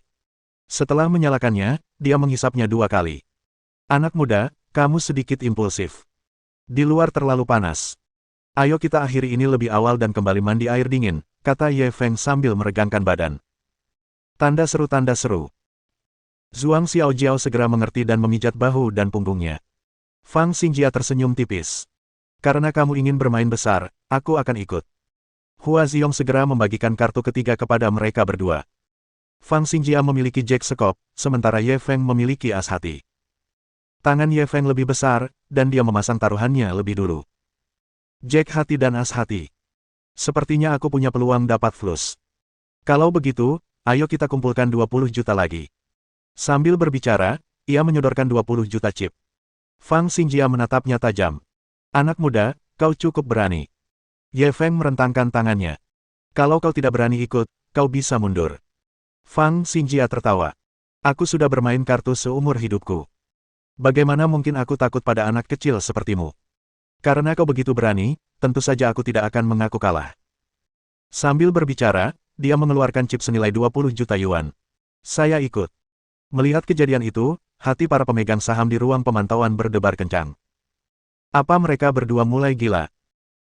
[SPEAKER 1] Setelah menyalakannya, dia menghisapnya 2 kali. Anak muda, kamu sedikit impulsif. Di luar terlalu panas. Ayo kita akhiri ini lebih awal dan kembali mandi air dingin, kata Ye Feng sambil meregangkan badan. Tanda seru tanda seru. Zhuang Xiaojiao segera mengerti dan memijat bahu dan punggungnya. Fang Xingjia tersenyum tipis. Karena kamu ingin bermain besar, aku akan ikut. Hua Ziong segera membagikan kartu ketiga kepada mereka berdua. Fang Xingjia memiliki Jack Sekop, sementara Ye Feng memiliki as hati. Tangan Ye Feng lebih besar, dan dia memasang taruhannya lebih dulu. Jack hati dan as hati. Sepertinya aku punya peluang dapat flus. Kalau begitu, ayo kita kumpulkan 20 juta lagi. Sambil berbicara, ia menyodorkan 20 juta chip. Fang Xingjia menatapnya tajam. Anak muda, kau cukup berani. Ye Feng merentangkan tangannya. Kalau kau tidak berani ikut, kau bisa mundur. Fang Xingjia tertawa. Aku sudah bermain kartu seumur hidupku. Bagaimana mungkin aku takut pada anak kecil sepertimu? Karena kau begitu berani, tentu saja aku tidak akan mengaku kalah. Sambil berbicara, dia mengeluarkan chip senilai 20 juta yuan. Saya ikut. Melihat kejadian itu, hati para pemegang saham di ruang pemantauan berdebar kencang. Apa mereka berdua mulai gila?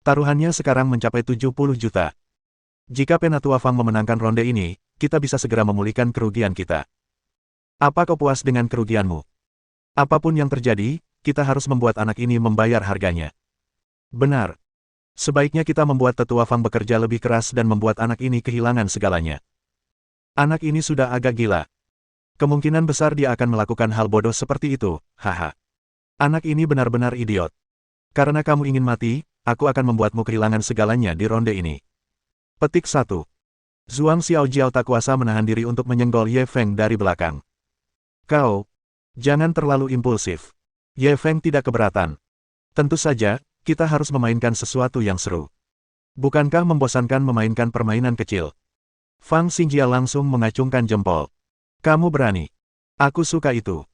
[SPEAKER 1] Taruhannya sekarang mencapai 70 juta. Jika Penatua Fang memenangkan ronde ini, kita bisa segera memulihkan kerugian kita. Apa kau puas dengan kerugianmu? Apapun yang terjadi, kita harus membuat anak ini membayar harganya. Benar. Sebaiknya kita membuat Tetua Fang bekerja lebih keras dan membuat anak ini kehilangan segalanya. Anak ini sudah agak gila. Kemungkinan besar dia akan melakukan hal bodoh seperti itu, haha. Anak ini benar-benar idiot. Karena kamu ingin mati, aku akan membuatmu kehilangan segalanya di ronde ini. Petik 1. Zhuang Xiaojiao tak kuasa menahan diri untuk menyenggol Ye Feng dari belakang. Kau, jangan terlalu impulsif. Ye Feng tidak keberatan. Tentu saja, kita harus memainkan sesuatu yang seru. Bukankah membosankan memainkan permainan kecil? Fang Xingjia langsung mengacungkan jempol. Kamu berani. Aku suka itu.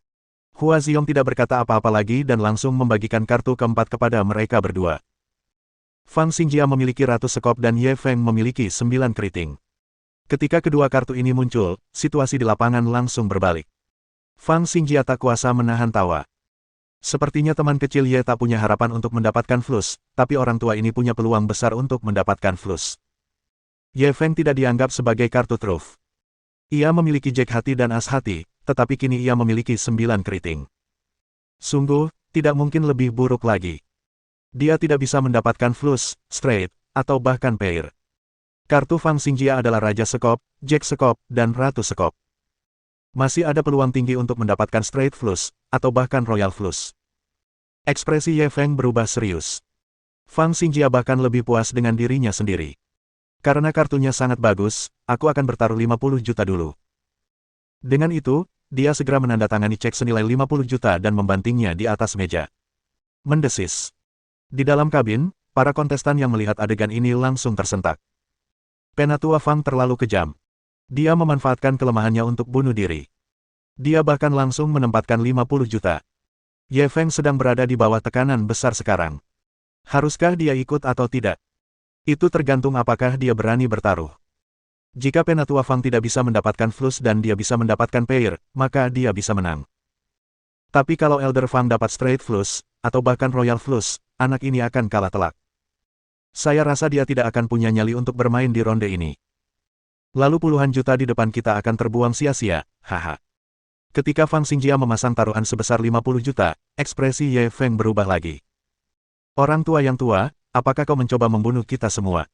[SPEAKER 1] Hua Ziong tidak berkata apa-apa lagi dan langsung membagikan kartu keempat kepada mereka berdua. Fang Xingjia memiliki 100 sekop dan Ye Feng memiliki 9 keriting. Ketika kedua kartu ini muncul, situasi di lapangan langsung berbalik. Fang Xingjia tak kuasa menahan tawa. Sepertinya teman kecil Ye tak punya harapan untuk mendapatkan flus, tapi orang tua ini punya peluang besar untuk mendapatkan flus. Ye Feng tidak dianggap sebagai kartu truf. Ia memiliki Jack hati dan as hati, tetapi kini ia memiliki 9 keriting. Sungguh, tidak mungkin lebih buruk lagi. Dia tidak bisa mendapatkan flus, straight, atau bahkan pair. Kartu Fang Xingjia adalah Raja Sekop, Jack Sekop, dan Ratu Sekop. Masih ada peluang tinggi untuk mendapatkan straight flus, atau bahkan royal flus. Ekspresi Ye Feng berubah serius. Fang Xingjia bahkan lebih puas dengan dirinya sendiri. Karena kartunya sangat bagus, aku akan bertaruh 50 juta dulu. Dengan itu, dia segera menandatangani cek senilai 50 juta dan membantingnya di atas meja. Mendesis. Di dalam kabin, para kontestan yang melihat adegan ini langsung tersentak. Penatua Fang terlalu kejam. Dia memanfaatkan kelemahannya untuk bunuh diri. Dia bahkan langsung menempatkan 50 juta. Ye Feng sedang berada di bawah tekanan besar sekarang. Haruskah dia ikut atau tidak? Itu tergantung apakah dia berani bertaruh. Jika Penatua Fang tidak bisa mendapatkan flus dan dia bisa mendapatkan pair, maka dia bisa menang. Tapi kalau Elder Fang dapat straight flus, atau bahkan royal flus, anak ini akan kalah telak. Saya rasa dia tidak akan punya nyali untuk bermain di ronde ini. Lalu puluhan juta di depan kita akan terbuang sia-sia, haha. Ketika Fang Xingjia memasang taruhan sebesar 50 juta, ekspresi Ye Feng berubah lagi. Orang tua yang tua, apakah kau mencoba membunuh kita semua?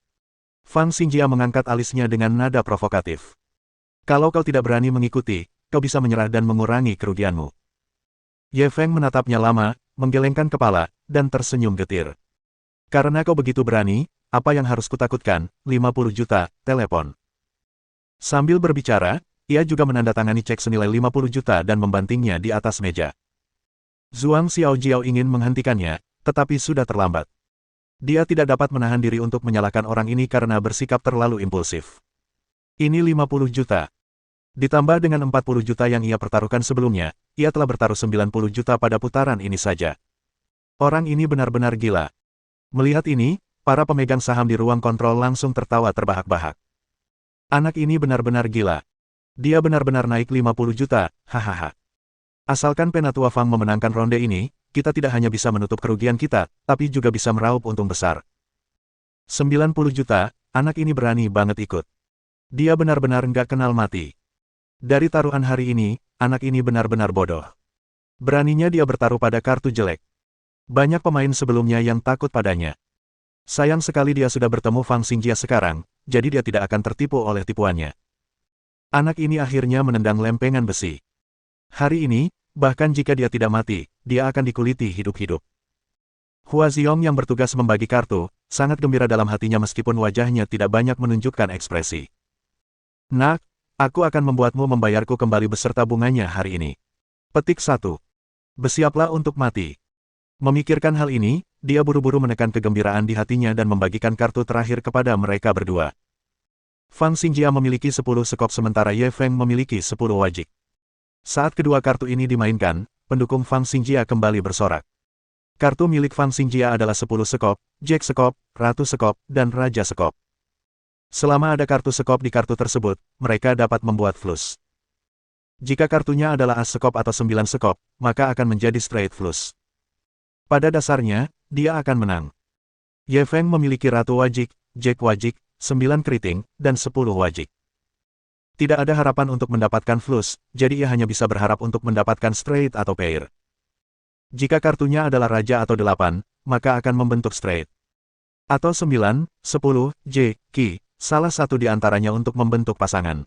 [SPEAKER 1] Fang Xingjia mengangkat alisnya dengan nada provokatif. Kalau kau tidak berani mengikuti, kau bisa menyerah dan mengurangi kerugianmu. Ye Feng menatapnya lama, menggelengkan kepala, dan tersenyum getir. Karena kau begitu berani, apa yang harus kutakutkan, 50 juta, telepon. Sambil berbicara, ia juga menandatangani cek senilai 50 juta dan membantingnya di atas meja. Zhuang Xiaojiao ingin menghentikannya, tetapi sudah terlambat. Dia tidak dapat menahan diri untuk menyalahkan orang ini karena bersikap terlalu impulsif. Ini 50 juta. Ditambah dengan 40 juta yang ia pertaruhkan sebelumnya, ia telah bertaruh 90 juta pada putaran ini saja. Orang ini benar-benar gila. Melihat ini, para pemegang saham di ruang kontrol langsung tertawa terbahak-bahak. Anak ini benar-benar gila. Dia benar-benar naik 50 juta, hahaha. Asalkan Penatua Fang memenangkan ronde ini, kita tidak hanya bisa menutup kerugian kita, tapi juga bisa meraup untung besar. 90 juta, anak ini berani banget ikut. Dia benar-benar nggak kenal mati. Dari taruhan hari ini, anak ini benar-benar bodoh. Beraninya dia bertaruh pada kartu jelek. Banyak pemain sebelumnya yang takut padanya. Sayang sekali dia sudah bertemu Fang Xingjia sekarang, jadi dia tidak akan tertipu oleh tipuannya. Anak ini akhirnya menendang lempengan besi. Hari ini, bahkan jika dia tidak mati, dia akan dikuliti hidup-hidup. Hua Xiong yang bertugas membagi kartu, sangat gembira dalam hatinya meskipun wajahnya tidak banyak menunjukkan ekspresi. Nak, aku akan membuatmu membayarku kembali beserta bunganya hari ini. Petik 1. Bersiaplah untuk mati. Memikirkan hal ini, dia buru-buru menekan kegembiraan di hatinya dan membagikan kartu terakhir kepada mereka berdua. Fang Xingjia memiliki 10 sekop sementara Ye Feng memiliki 10 wajik. Saat kedua kartu ini dimainkan, pendukung Fang Xingjia kembali bersorak. Kartu milik Fang Xingjia adalah 10 sekop, Jack sekop, Ratu sekop, dan Raja sekop. Selama ada kartu sekop di kartu tersebut, mereka dapat membuat flush. Jika kartunya adalah as sekop atau 9 sekop, maka akan menjadi straight flush. Pada dasarnya, dia akan menang. Ye Feng memiliki Ratu wajik, Jack wajik, 9 keriting, dan 10 wajik. Tidak ada harapan untuk mendapatkan flush, jadi ia hanya bisa berharap untuk mendapatkan straight atau pair. Jika kartunya adalah Raja atau 8, maka akan membentuk straight. Atau 9, 10, J, Ki, salah satu di antaranya untuk membentuk pasangan.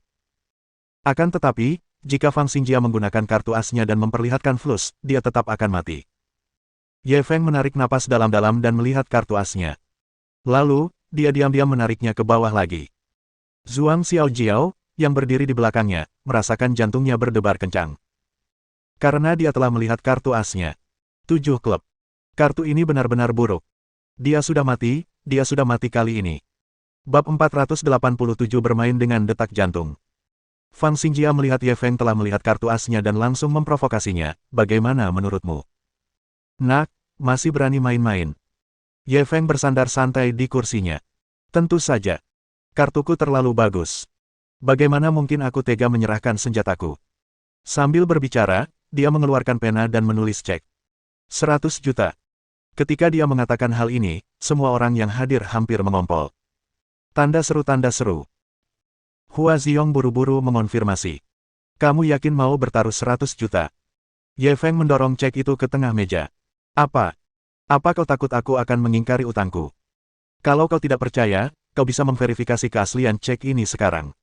[SPEAKER 1] Akan tetapi, jika Fang Xingjia menggunakan kartu asnya dan memperlihatkan flush, dia tetap akan mati. Ye Feng menarik napas dalam-dalam dan melihat kartu asnya. Lalu, dia diam-diam menariknya ke bawah lagi. Zhuang Xiaojiao, yang berdiri di belakangnya, merasakan jantungnya berdebar kencang. Karena dia telah melihat kartu asnya. 7 klub. Kartu ini benar-benar buruk. Dia sudah mati kali ini. Bab 487 bermain dengan detak jantung. Fang Xingjia melihat Ye Feng telah melihat kartu asnya dan langsung memprovokasinya, bagaimana menurutmu? Nak, masih berani main-main. Ye Feng bersandar santai di kursinya. Tentu saja. Kartuku terlalu bagus. Bagaimana mungkin aku tega menyerahkan senjataku? Sambil berbicara, dia mengeluarkan pena dan menulis cek. 100 juta. Ketika dia mengatakan hal ini, semua orang yang hadir hampir mengompol. Tanda seru. Hua Xiong buru-buru mengonfirmasi. Kamu yakin mau bertaruh 100 juta? Ye Feng mendorong cek itu ke tengah meja. Apa kau takut aku akan mengingkari utangku? Kalau kau tidak percaya, kau bisa memverifikasi keaslian cek ini sekarang.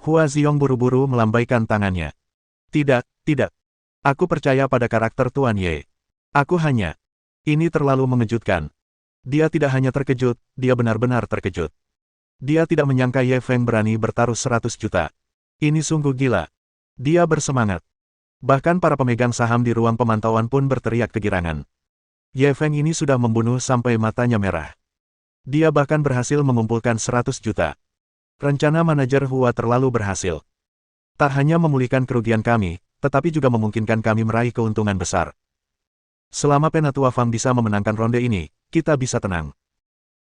[SPEAKER 1] Hua Xiong buru-buru melambaikan tangannya. Tidak. Aku percaya pada karakter Tuan Ye. Aku hanya... Ini terlalu mengejutkan. Dia tidak hanya terkejut, dia benar-benar terkejut. Dia tidak menyangka Ye Feng berani bertaruh 100 juta. Ini sungguh gila. Dia bersemangat. Bahkan para pemegang saham di ruang pemantauan pun berteriak kegirangan. Ye Feng ini sudah membunuh sampai matanya merah. Dia bahkan berhasil mengumpulkan 100 juta. Rencana manajer Hua terlalu berhasil. Tak hanya memulihkan kerugian kami, tetapi juga memungkinkan kami meraih keuntungan besar. Selama Penatua Fang bisa memenangkan ronde ini, kita bisa tenang.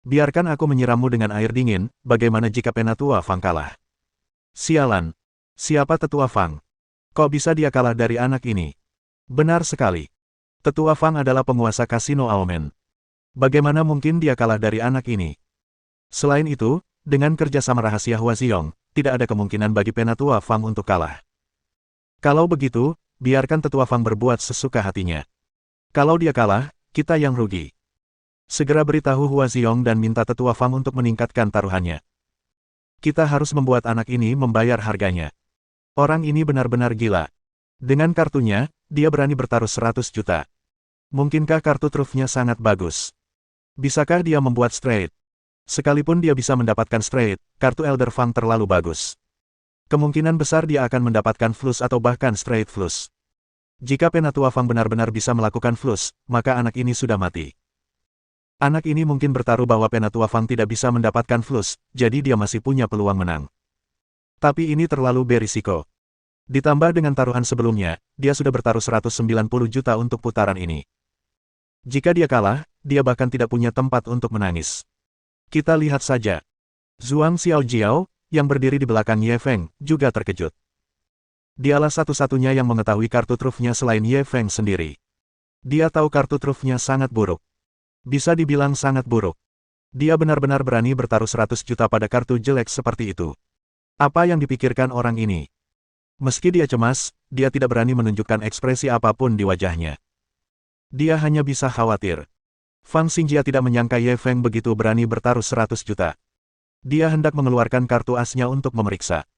[SPEAKER 1] Biarkan aku menyirammu dengan air dingin, bagaimana jika Penatua Fang kalah? Sialan. Siapa Tetua Fang? Kok bisa dia kalah dari anak ini? Benar sekali. Tetua Fang adalah penguasa kasino Aomen. Bagaimana mungkin dia kalah dari anak ini? Selain itu, dengan kerjasama rahasia Hua Xiong, tidak ada kemungkinan bagi Penatua Fang untuk kalah. Kalau begitu, biarkan Tetua Fang berbuat sesuka hatinya. Kalau dia kalah, kita yang rugi. Segera beritahu Hua Xiong dan minta Tetua Fang untuk meningkatkan taruhannya. Kita harus membuat anak ini membayar harganya. Orang ini benar-benar gila. Dengan kartunya, dia berani bertaruh 100 juta. Mungkinkah kartu trufnya sangat bagus? Bisakah dia membuat straight? Sekalipun dia bisa mendapatkan straight, kartu Elder Fang terlalu bagus. Kemungkinan besar dia akan mendapatkan flush atau bahkan straight flush. Jika Penatua Fang benar-benar bisa melakukan flush, maka anak ini sudah mati. Anak ini mungkin bertaruh bahwa Penatua Fang tidak bisa mendapatkan flush, jadi dia masih punya peluang menang. Tapi ini terlalu berisiko. Ditambah dengan taruhan sebelumnya, dia sudah bertaruh 190 juta untuk putaran ini. Jika dia kalah, dia bahkan tidak punya tempat untuk menangis. Kita lihat saja. Zhuang Xiaojiao, yang berdiri di belakang Ye Feng, juga terkejut. Dialah satu-satunya yang mengetahui kartu trufnya selain Ye Feng sendiri. Dia tahu kartu trufnya sangat buruk. Bisa dibilang sangat buruk. Dia benar-benar berani bertaruh 100 juta pada kartu jelek seperti itu. Apa yang dipikirkan orang ini? Meski dia cemas, dia tidak berani menunjukkan ekspresi apapun di wajahnya. Dia hanya bisa khawatir. Fang Xingjia tidak menyangka Ye Feng begitu berani bertaruh 100 juta. Dia hendak mengeluarkan kartu asnya untuk memeriksa.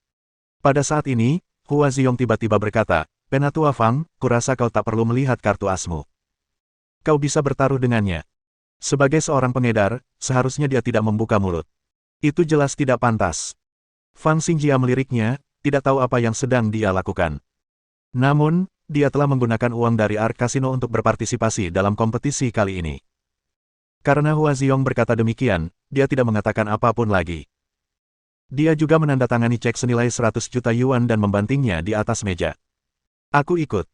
[SPEAKER 1] Pada saat ini, Hua Ziyong tiba-tiba berkata, "Penatua Fang, kurasa kau tak perlu melihat kartu asmu. Kau bisa bertaruh dengannya." Sebagai seorang pengedar, seharusnya dia tidak membuka mulut. Itu jelas tidak pantas. Fang Xingjia meliriknya, tidak tahu apa yang sedang dia lakukan. Namun, dia telah menggunakan uang dari Ark Casino untuk berpartisipasi dalam kompetisi kali ini. Karena Hua Ziyong berkata demikian, dia tidak mengatakan apapun lagi. Dia juga menandatangani cek senilai 100 juta yuan dan membantingnya di atas meja. Aku ikut.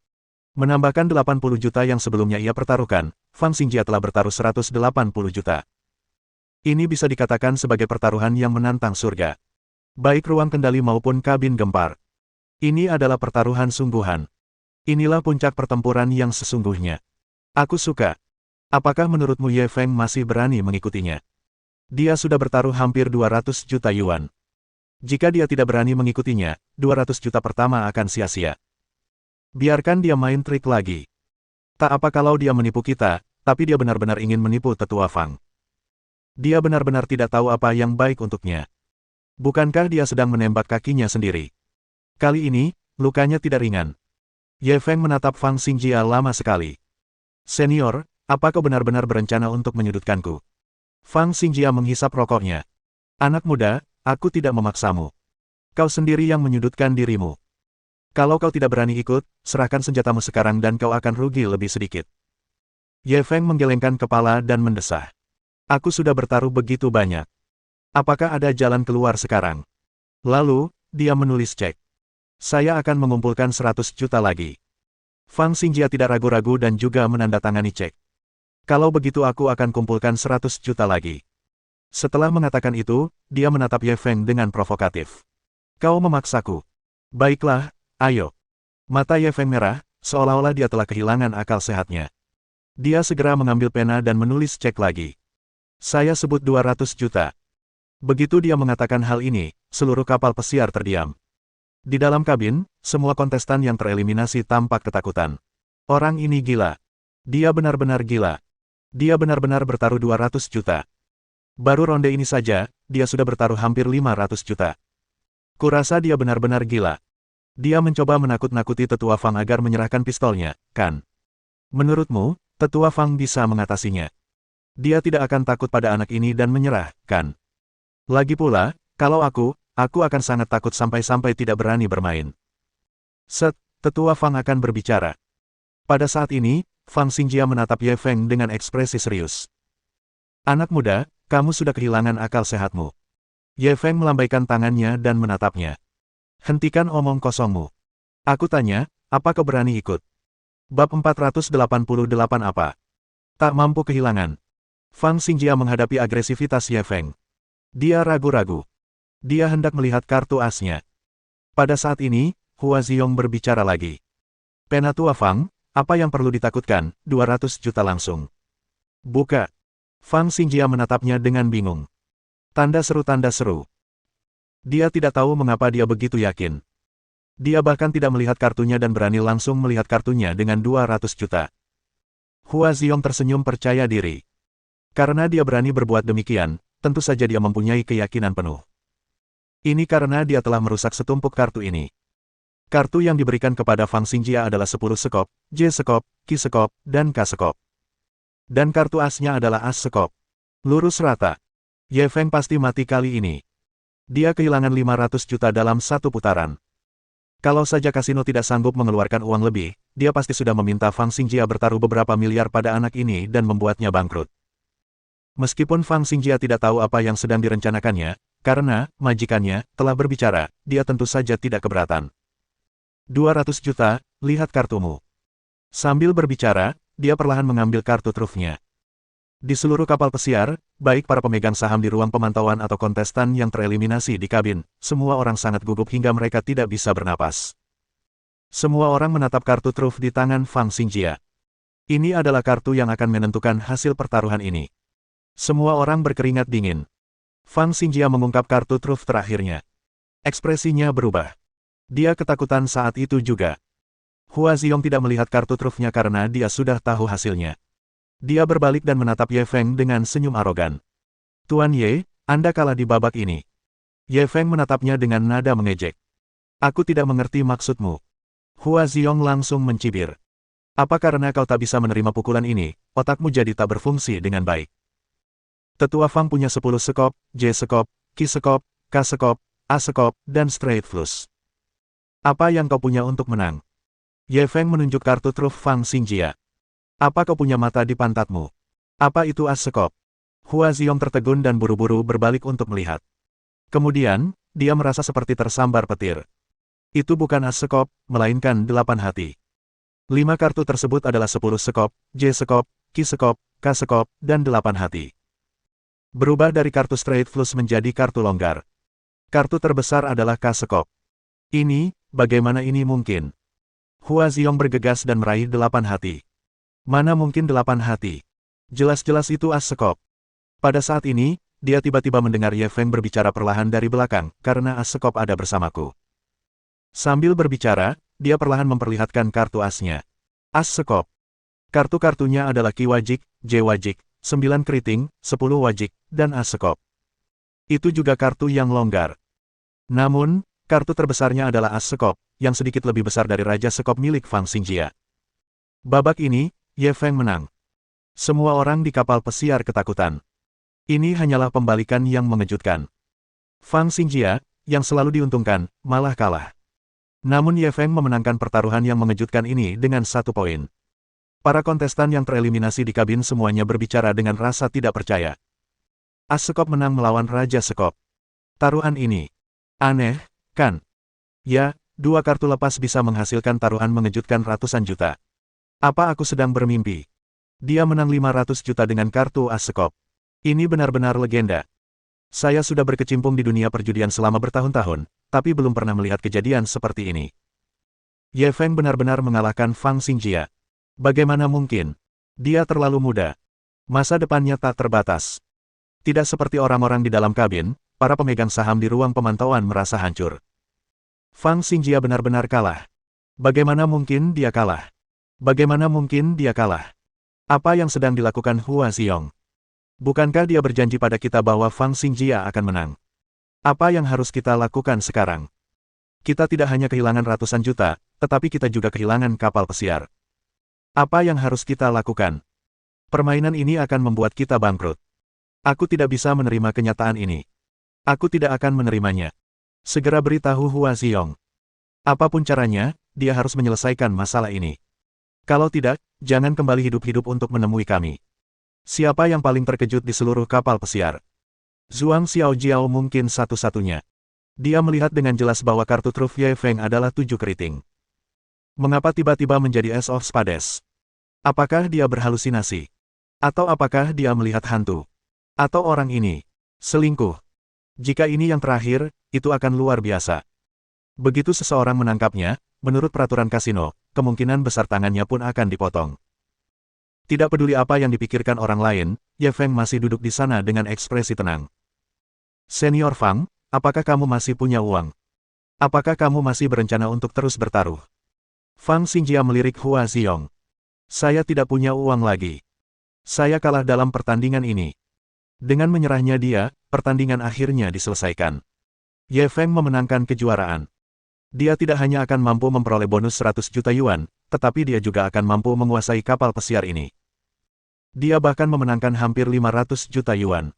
[SPEAKER 1] Menambahkan 80 juta yang sebelumnya ia pertaruhkan, Fang Xingjia telah bertaruh 180 juta. Ini bisa dikatakan sebagai pertaruhan yang menantang surga. Baik ruang kendali maupun kabin gempar. Ini adalah pertaruhan sungguhan. Inilah puncak pertempuran yang sesungguhnya. Aku suka. Apakah menurutmu Ye Feng masih berani mengikutinya? Dia sudah bertaruh hampir 200 juta yuan. Jika dia tidak berani mengikutinya, 200 juta pertama akan sia-sia. Biarkan dia main trik lagi. Tak apa kalau dia menipu kita, tapi dia benar-benar ingin menipu tetua Fang. Dia benar-benar tidak tahu apa yang baik untuknya. Bukankah dia sedang menembak kakinya sendiri? Kali ini, lukanya tidak ringan. Ye Feng menatap Fang Xingjia lama sekali. "Senior, apa kau benar-benar berencana untuk menyudutkanku?" Fang Xingjia menghisap rokoknya. "Anak muda, aku tidak memaksamu. Kau sendiri yang menyudutkan dirimu. Kalau kau tidak berani ikut, serahkan senjatamu sekarang dan kau akan rugi lebih sedikit." Ye Feng menggelengkan kepala dan mendesah. "Aku sudah bertaruh begitu banyak. Apakah ada jalan keluar sekarang?" Lalu, dia menulis cek. "Saya akan mengumpulkan 100 juta lagi." Fang Xingjia tidak ragu-ragu dan juga menandatangani cek. "Kalau begitu aku akan kumpulkan 100 juta lagi." Setelah mengatakan itu, dia menatap Ye Feng dengan provokatif. "Kau memaksaku. Baiklah, ayo." Mata Ye Feng merah, seolah-olah dia telah kehilangan akal sehatnya. Dia segera mengambil pena dan menulis cek lagi. "Saya sebut 200 juta. Begitu dia mengatakan hal ini, seluruh kapal pesiar terdiam. Di dalam kabin, semua kontestan yang tereliminasi tampak ketakutan. Orang ini gila. Dia benar-benar gila. Dia benar-benar bertaruh 200 juta. Baru ronde ini saja, dia sudah bertaruh hampir 500 juta. Kurasa dia benar-benar gila. Dia mencoba menakut-nakuti tetua Fang agar menyerahkan pistolnya, kan? Menurutmu, tetua Fang bisa mengatasinya? Dia tidak akan takut pada anak ini dan menyerah, kan? Lagi pula, kalau aku akan sangat takut sampai-sampai tidak berani bermain. Tetua Fang akan berbicara. Pada saat ini, Fang Xingjia menatap Ye Feng dengan ekspresi serius. "Anak muda, kamu sudah kehilangan akal sehatmu." Ye Feng melambaikan tangannya dan menatapnya. "Hentikan omong kosongmu. Aku tanya, apa kau berani ikut?" Bab 488 apa? Tak mampu kehilangan. Fang Xingjia menghadapi agresivitas Ye Feng. Dia ragu-ragu. Dia hendak melihat kartu asnya. Pada saat ini, Hua Ziyong berbicara lagi. "Penatua Fang, apa yang perlu ditakutkan, 200 juta langsung." "Buka." Fang Xingjia menatapnya dengan bingung. Tanda seru. Dia tidak tahu mengapa dia begitu yakin. Dia bahkan tidak melihat kartunya dan berani langsung melihat kartunya dengan 200 juta. Hua Ziyong tersenyum percaya diri. Karena dia berani berbuat demikian, tentu saja dia mempunyai keyakinan penuh. Ini karena dia telah merusak setumpuk kartu ini. Kartu yang diberikan kepada Fang Xingjia adalah 10 sekop, J sekop, Qi sekop, dan K sekop. Dan kartu asnya adalah as sekop. Lurus rata. Ye Feng pasti mati kali ini. Dia kehilangan 500 juta dalam satu putaran. Kalau saja kasino tidak sanggup mengeluarkan uang lebih, dia pasti sudah meminta Fang Xingjia bertaruh beberapa miliar pada anak ini dan membuatnya bangkrut. Meskipun Fang Xingjia tidak tahu apa yang sedang direncanakannya, karena majikannya telah berbicara, dia tentu saja tidak keberatan. 200 juta, lihat kartumu. Sambil berbicara, dia perlahan mengambil kartu trufnya. Di seluruh kapal pesiar, baik para pemegang saham di ruang pemantauan atau kontestan yang tereliminasi di kabin, semua orang sangat gugup hingga mereka tidak bisa bernapas. Semua orang menatap kartu truf di tangan Fang Xingjia. Ini adalah kartu yang akan menentukan hasil pertaruhan ini. Semua orang berkeringat dingin. Fang Xingjia mengungkap kartu truf terakhirnya. Ekspresinya berubah. Dia ketakutan saat itu juga. Hua Ziyong tidak melihat kartu trufnya karena dia sudah tahu hasilnya. Dia berbalik dan menatap Ye Feng dengan senyum arogan. Tuan Ye, Anda kalah di babak ini. Ye Feng menatapnya dengan nada mengejek. Aku tidak mengerti maksudmu. Hua Ziyong langsung mencibir. Apa karena kau tak bisa menerima pukulan ini, otakmu jadi tak berfungsi dengan baik? Tetua Fang punya 10 sekop, J sekop, Qi sekop, K sekop, A sekop, dan straight flush. Apa yang kau punya untuk menang? Ye Feng menunjuk kartu truf Fang Xingjia. Apa kau punya mata di pantatmu? Apa itu as sekop? Hua Ziyong tertegun dan buru-buru berbalik untuk melihat. Kemudian, dia merasa seperti tersambar petir. Itu bukan as sekop, melainkan 8 hati. 5 kartu tersebut adalah 10 sekop, J sekop, Qi sekop, K sekop, dan 8 hati. Berubah dari kartu straight flush menjadi kartu longgar. Kartu terbesar adalah K sekop. Ini, bagaimana ini mungkin? Hua Ziyong bergegas dan meraih 8 hati. Mana mungkin 8 hati? Jelas-jelas itu as sekop. Pada saat ini, dia tiba-tiba mendengar Ye Feng berbicara perlahan dari belakang, karena as sekop ada bersamaku. Sambil berbicara, dia perlahan memperlihatkan kartu asnya. As sekop. Kartu-kartunya adalah Qi wajik, J wajik, 9 keriting, 10 wajik, dan as sekop. Itu juga kartu yang longgar. Namun, kartu terbesarnya adalah as sekop, yang sedikit lebih besar dari Raja Sekop milik Fang Xingjia. Babak ini, Ye Feng menang. Semua orang di kapal pesiar ketakutan. Ini hanyalah pembalikan yang mengejutkan. Fang Xingjia, yang selalu diuntungkan, malah kalah. Namun Ye Feng memenangkan pertaruhan yang mengejutkan ini dengan 1 poin. Para kontestan yang tereliminasi di kabin semuanya berbicara dengan rasa tidak percaya. As Sekop menang melawan Raja Sekop. Taruhan ini aneh, kan? Ya, 2 kartu lepas bisa menghasilkan taruhan mengejutkan ratusan juta. Apa aku sedang bermimpi? Dia menang 500 juta dengan kartu as sekop. Ini benar-benar legenda. Saya sudah berkecimpung di dunia perjudian selama bertahun-tahun, tapi belum pernah melihat kejadian seperti ini. Ye Feng benar-benar mengalahkan Fang Xingjia. Bagaimana mungkin? Dia terlalu muda. Masa depannya tak terbatas. Tidak seperti orang-orang di dalam kabin, para pemegang saham di ruang pemantauan merasa hancur. Fang Xingjia benar-benar kalah. Bagaimana mungkin dia kalah? Bagaimana mungkin dia kalah? Apa yang sedang dilakukan Hua Ziyong? Bukankah dia berjanji pada kita bahwa Fang Xingjia akan menang? Apa yang harus kita lakukan sekarang? Kita tidak hanya kehilangan ratusan juta, tetapi kita juga kehilangan kapal pesiar. Apa yang harus kita lakukan? Permainan ini akan membuat kita bangkrut. Aku tidak bisa menerima kenyataan ini. Aku tidak akan menerimanya. Segera beritahu Hua Ziyong. Apapun caranya, dia harus menyelesaikan masalah ini. Kalau tidak, jangan kembali hidup-hidup untuk menemui kami. Siapa yang paling terkejut di seluruh kapal pesiar? Zhuang Xiaojiao mungkin satu-satunya. Dia melihat dengan jelas bahwa kartu truf Ye Feng adalah 7 keriting. Mengapa tiba-tiba menjadi Ace of Spades? Apakah dia berhalusinasi? Atau apakah dia melihat hantu? Atau orang ini selingkuh? Jika ini yang terakhir, itu akan luar biasa. Begitu seseorang menangkapnya, menurut peraturan kasino, kemungkinan besar tangannya pun akan dipotong. Tidak peduli apa yang dipikirkan orang lain, Ye Feng masih duduk di sana dengan ekspresi tenang. Senior Fang, apakah kamu masih punya uang? Apakah kamu masih berencana untuk terus bertaruh? Fang Xingjia melirik Hua Ziyong. Saya tidak punya uang lagi. Saya kalah dalam pertandingan ini. Dengan menyerahnya dia, pertandingan akhirnya diselesaikan. Ye Feng memenangkan kejuaraan. Dia tidak hanya akan mampu memperoleh bonus 100 juta yuan, tetapi dia juga akan mampu menguasai kapal pesiar ini. Dia bahkan memenangkan hampir 500 juta yuan.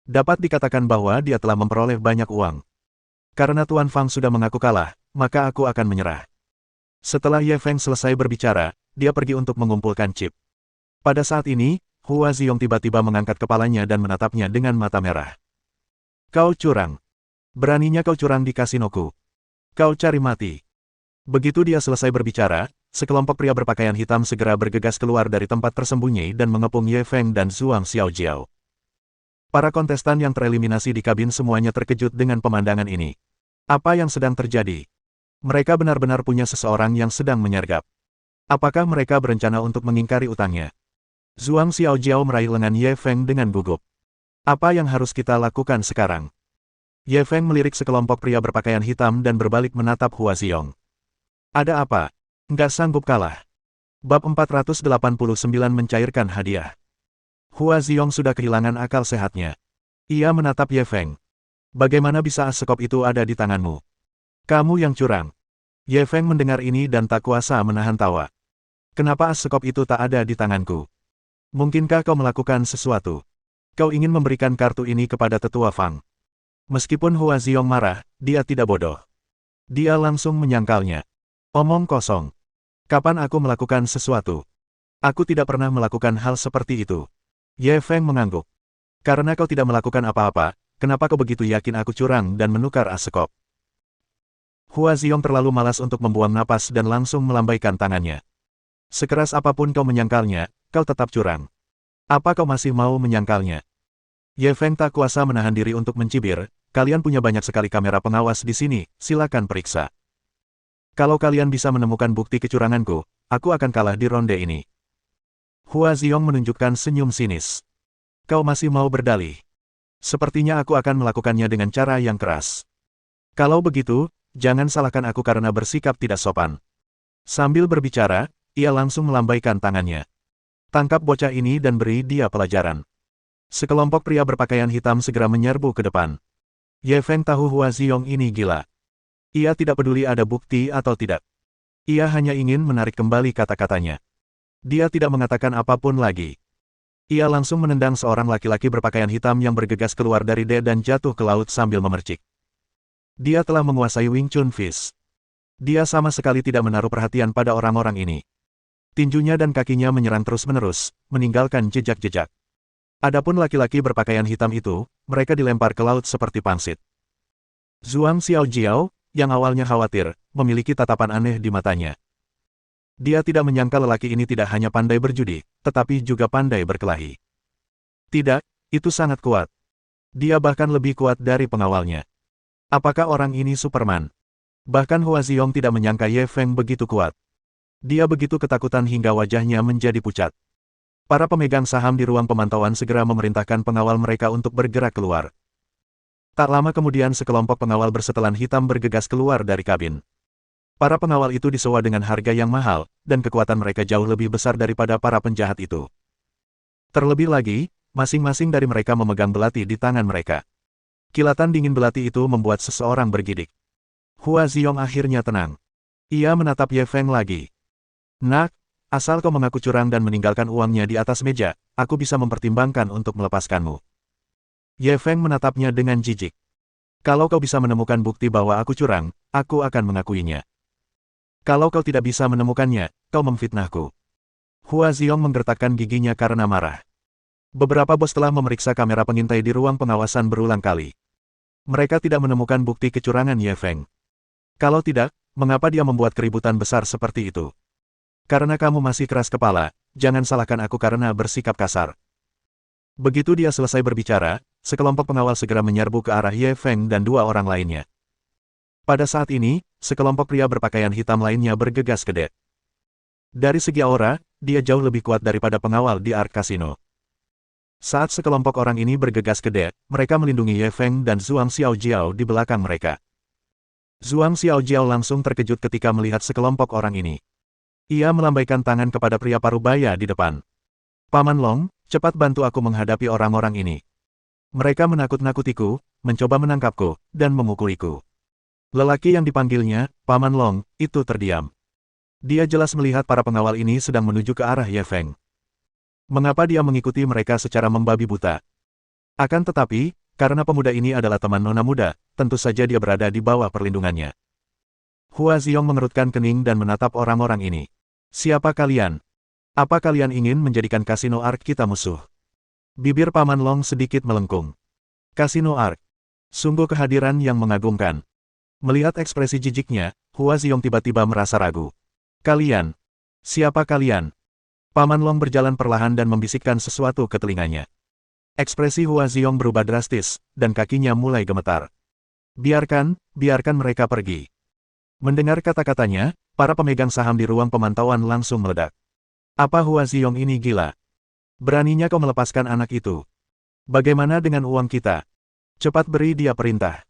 [SPEAKER 1] Dapat dikatakan bahwa dia telah memperoleh banyak uang. Karena Tuan Fang sudah mengaku kalah, maka aku akan menyerah. Setelah Ye Feng selesai berbicara, dia pergi untuk mengumpulkan chip. Pada saat ini, Hua Ziyong tiba-tiba mengangkat kepalanya dan menatapnya dengan mata merah. Kau curang. Beraninya kau curang di kasinoku. Kau cari mati. Begitu dia selesai berbicara, sekelompok pria berpakaian hitam segera bergegas keluar dari tempat tersembunyi dan mengepung Ye Feng dan Zhuang Xiaojiao. Para kontestan yang tereliminasi di kabin semuanya terkejut dengan pemandangan ini. Apa yang sedang terjadi? Mereka benar-benar punya seseorang yang sedang menyergap. Apakah mereka berencana untuk mengingkari utangnya? Zhuang Xiaojiao meraih lengan Ye Feng dengan gugup. Apa yang harus kita lakukan sekarang? Ye Feng melirik sekelompok pria berpakaian hitam dan berbalik menatap Hua Xiong. Ada apa? Nggak sanggup kalah. Bab 489 mencairkan hadiah. Hua Xiong sudah kehilangan akal sehatnya. Ia menatap Ye Feng. Bagaimana bisa as sekop itu ada di tanganmu? Kamu yang curang. Ye Feng mendengar ini dan tak kuasa menahan tawa. Kenapa as sekop itu tak ada di tanganku? Mungkinkah kau melakukan sesuatu? Kau ingin memberikan kartu ini kepada tetua Fang. Meskipun Hua Xiong marah, dia tidak bodoh. Dia langsung menyangkalnya. Omong kosong. Kapan aku melakukan sesuatu? Aku tidak pernah melakukan hal seperti itu. Ye Feng mengangguk. Karena kau tidak melakukan apa-apa, kenapa kau begitu yakin aku curang dan menukar as sekop? Hua Xiong terlalu malas untuk membuang napas dan langsung melambaikan tangannya. Sekeras apapun kau menyangkalnya, kau tetap curang. Apa kau masih mau menyangkalnya? Ye Feng tak kuasa menahan diri untuk mencibir, kalian punya banyak sekali kamera pengawas di sini, silakan periksa. Kalau kalian bisa menemukan bukti kecuranganku, aku akan kalah di ronde ini. Hua Xiong menunjukkan senyum sinis. Kau masih mau berdalih? Sepertinya aku akan melakukannya dengan cara yang keras. Kalau begitu, jangan salahkan aku karena bersikap tidak sopan. Sambil berbicara, ia langsung melambaikan tangannya. Tangkap bocah ini dan beri dia pelajaran. Sekelompok pria berpakaian hitam segera menyerbu ke depan. Ye Feng tahu Hua Xiong ini gila. Ia tidak peduli ada bukti atau tidak. Ia hanya ingin menarik kembali kata-katanya. Dia tidak mengatakan apapun lagi. Ia langsung menendang seorang laki-laki berpakaian hitam yang bergegas keluar dari De dan jatuh ke laut sambil memercik. Dia telah menguasai Wing Chun Fist. Dia sama sekali tidak menaruh perhatian pada orang-orang ini. Tinjunya dan kakinya menyerang terus-menerus, meninggalkan jejak-jejak. Adapun laki-laki berpakaian hitam itu, mereka dilempar ke laut seperti pangsit. Zhuang Xiaojiao, yang awalnya khawatir, memiliki tatapan aneh di matanya. Dia tidak menyangka lelaki ini tidak hanya pandai berjudi, tetapi juga pandai berkelahi. Tidak, itu sangat kuat. Dia bahkan lebih kuat dari pengawalnya. Apakah orang ini Superman? Bahkan Hua Xiong tidak menyangka Ye Feng begitu kuat. Dia begitu ketakutan hingga wajahnya menjadi pucat. Para pemegang saham di ruang pemantauan segera memerintahkan pengawal mereka untuk bergerak keluar. Tak lama kemudian sekelompok pengawal bersetelan hitam bergegas keluar dari kabin. Para pengawal itu disewa dengan harga yang mahal, dan kekuatan mereka jauh lebih besar daripada para penjahat itu. Terlebih lagi, masing-masing dari mereka memegang belati di tangan mereka. Kilatan dingin belati itu membuat seseorang bergidik. Hua Xiong akhirnya tenang. Ia menatap Ye Feng lagi. Nak, asal kau mengaku curang dan meninggalkan uangnya di atas meja, aku bisa mempertimbangkan untuk melepaskanmu. Ye Feng menatapnya dengan jijik. Kalau kau bisa menemukan bukti bahwa aku curang, aku akan mengakuinya. Kalau kau tidak bisa menemukannya, kau memfitnahku. Hua Xiong menggertakkan giginya karena marah. Beberapa bos telah memeriksa kamera pengintai di ruang pengawasan berulang kali. Mereka tidak menemukan bukti kecurangan Ye Feng. Kalau tidak, mengapa dia membuat keributan besar seperti itu? Karena kamu masih keras kepala, jangan salahkan aku karena bersikap kasar. Begitu dia selesai berbicara, sekelompok pengawal segera menyerbu ke arah Ye Feng dan dua orang lainnya. Pada saat ini, sekelompok pria berpakaian hitam lainnya bergegas ke De. Dari segi aura, dia jauh lebih kuat daripada pengawal di Ark Casino. Saat sekelompok orang ini bergegas ke De, mereka melindungi Ye Feng dan Zhuang Xiaojiao di belakang mereka. Zhuang Xiaojiao langsung terkejut ketika melihat sekelompok orang ini. Ia melambaikan tangan kepada pria parubaya di depan. Paman Long, cepat bantu aku menghadapi orang-orang ini. Mereka menakut-nakutiku, mencoba menangkapku, dan memukuliku. Lelaki yang dipanggilnya, Paman Long, itu terdiam. Dia jelas melihat para pengawal ini sedang menuju ke arah Ye Feng. Mengapa dia mengikuti mereka secara membabi buta? Akan tetapi, karena pemuda ini adalah teman nona muda, tentu saja dia berada di bawah perlindungannya. Hua Xiong mengerutkan kening dan menatap orang-orang ini. Siapa kalian? Apa kalian ingin menjadikan kasino Ark kita musuh? Bibir Paman Long sedikit melengkung. Kasino Ark. Sungguh kehadiran yang mengagumkan. Melihat ekspresi jijiknya, Hua Xiong tiba-tiba merasa ragu. Kalian? Siapa kalian? Paman Long berjalan perlahan dan membisikkan sesuatu ke telinganya. Ekspresi Hua Xiong berubah drastis, dan kakinya mulai gemetar. Biarkan mereka pergi. Mendengar kata-katanya, para pemegang saham di ruang pemantauan langsung meledak. Apa Hua Xiong ini gila? Beraninya kau melepaskan anak itu? Bagaimana dengan uang kita? Cepat beri dia perintah.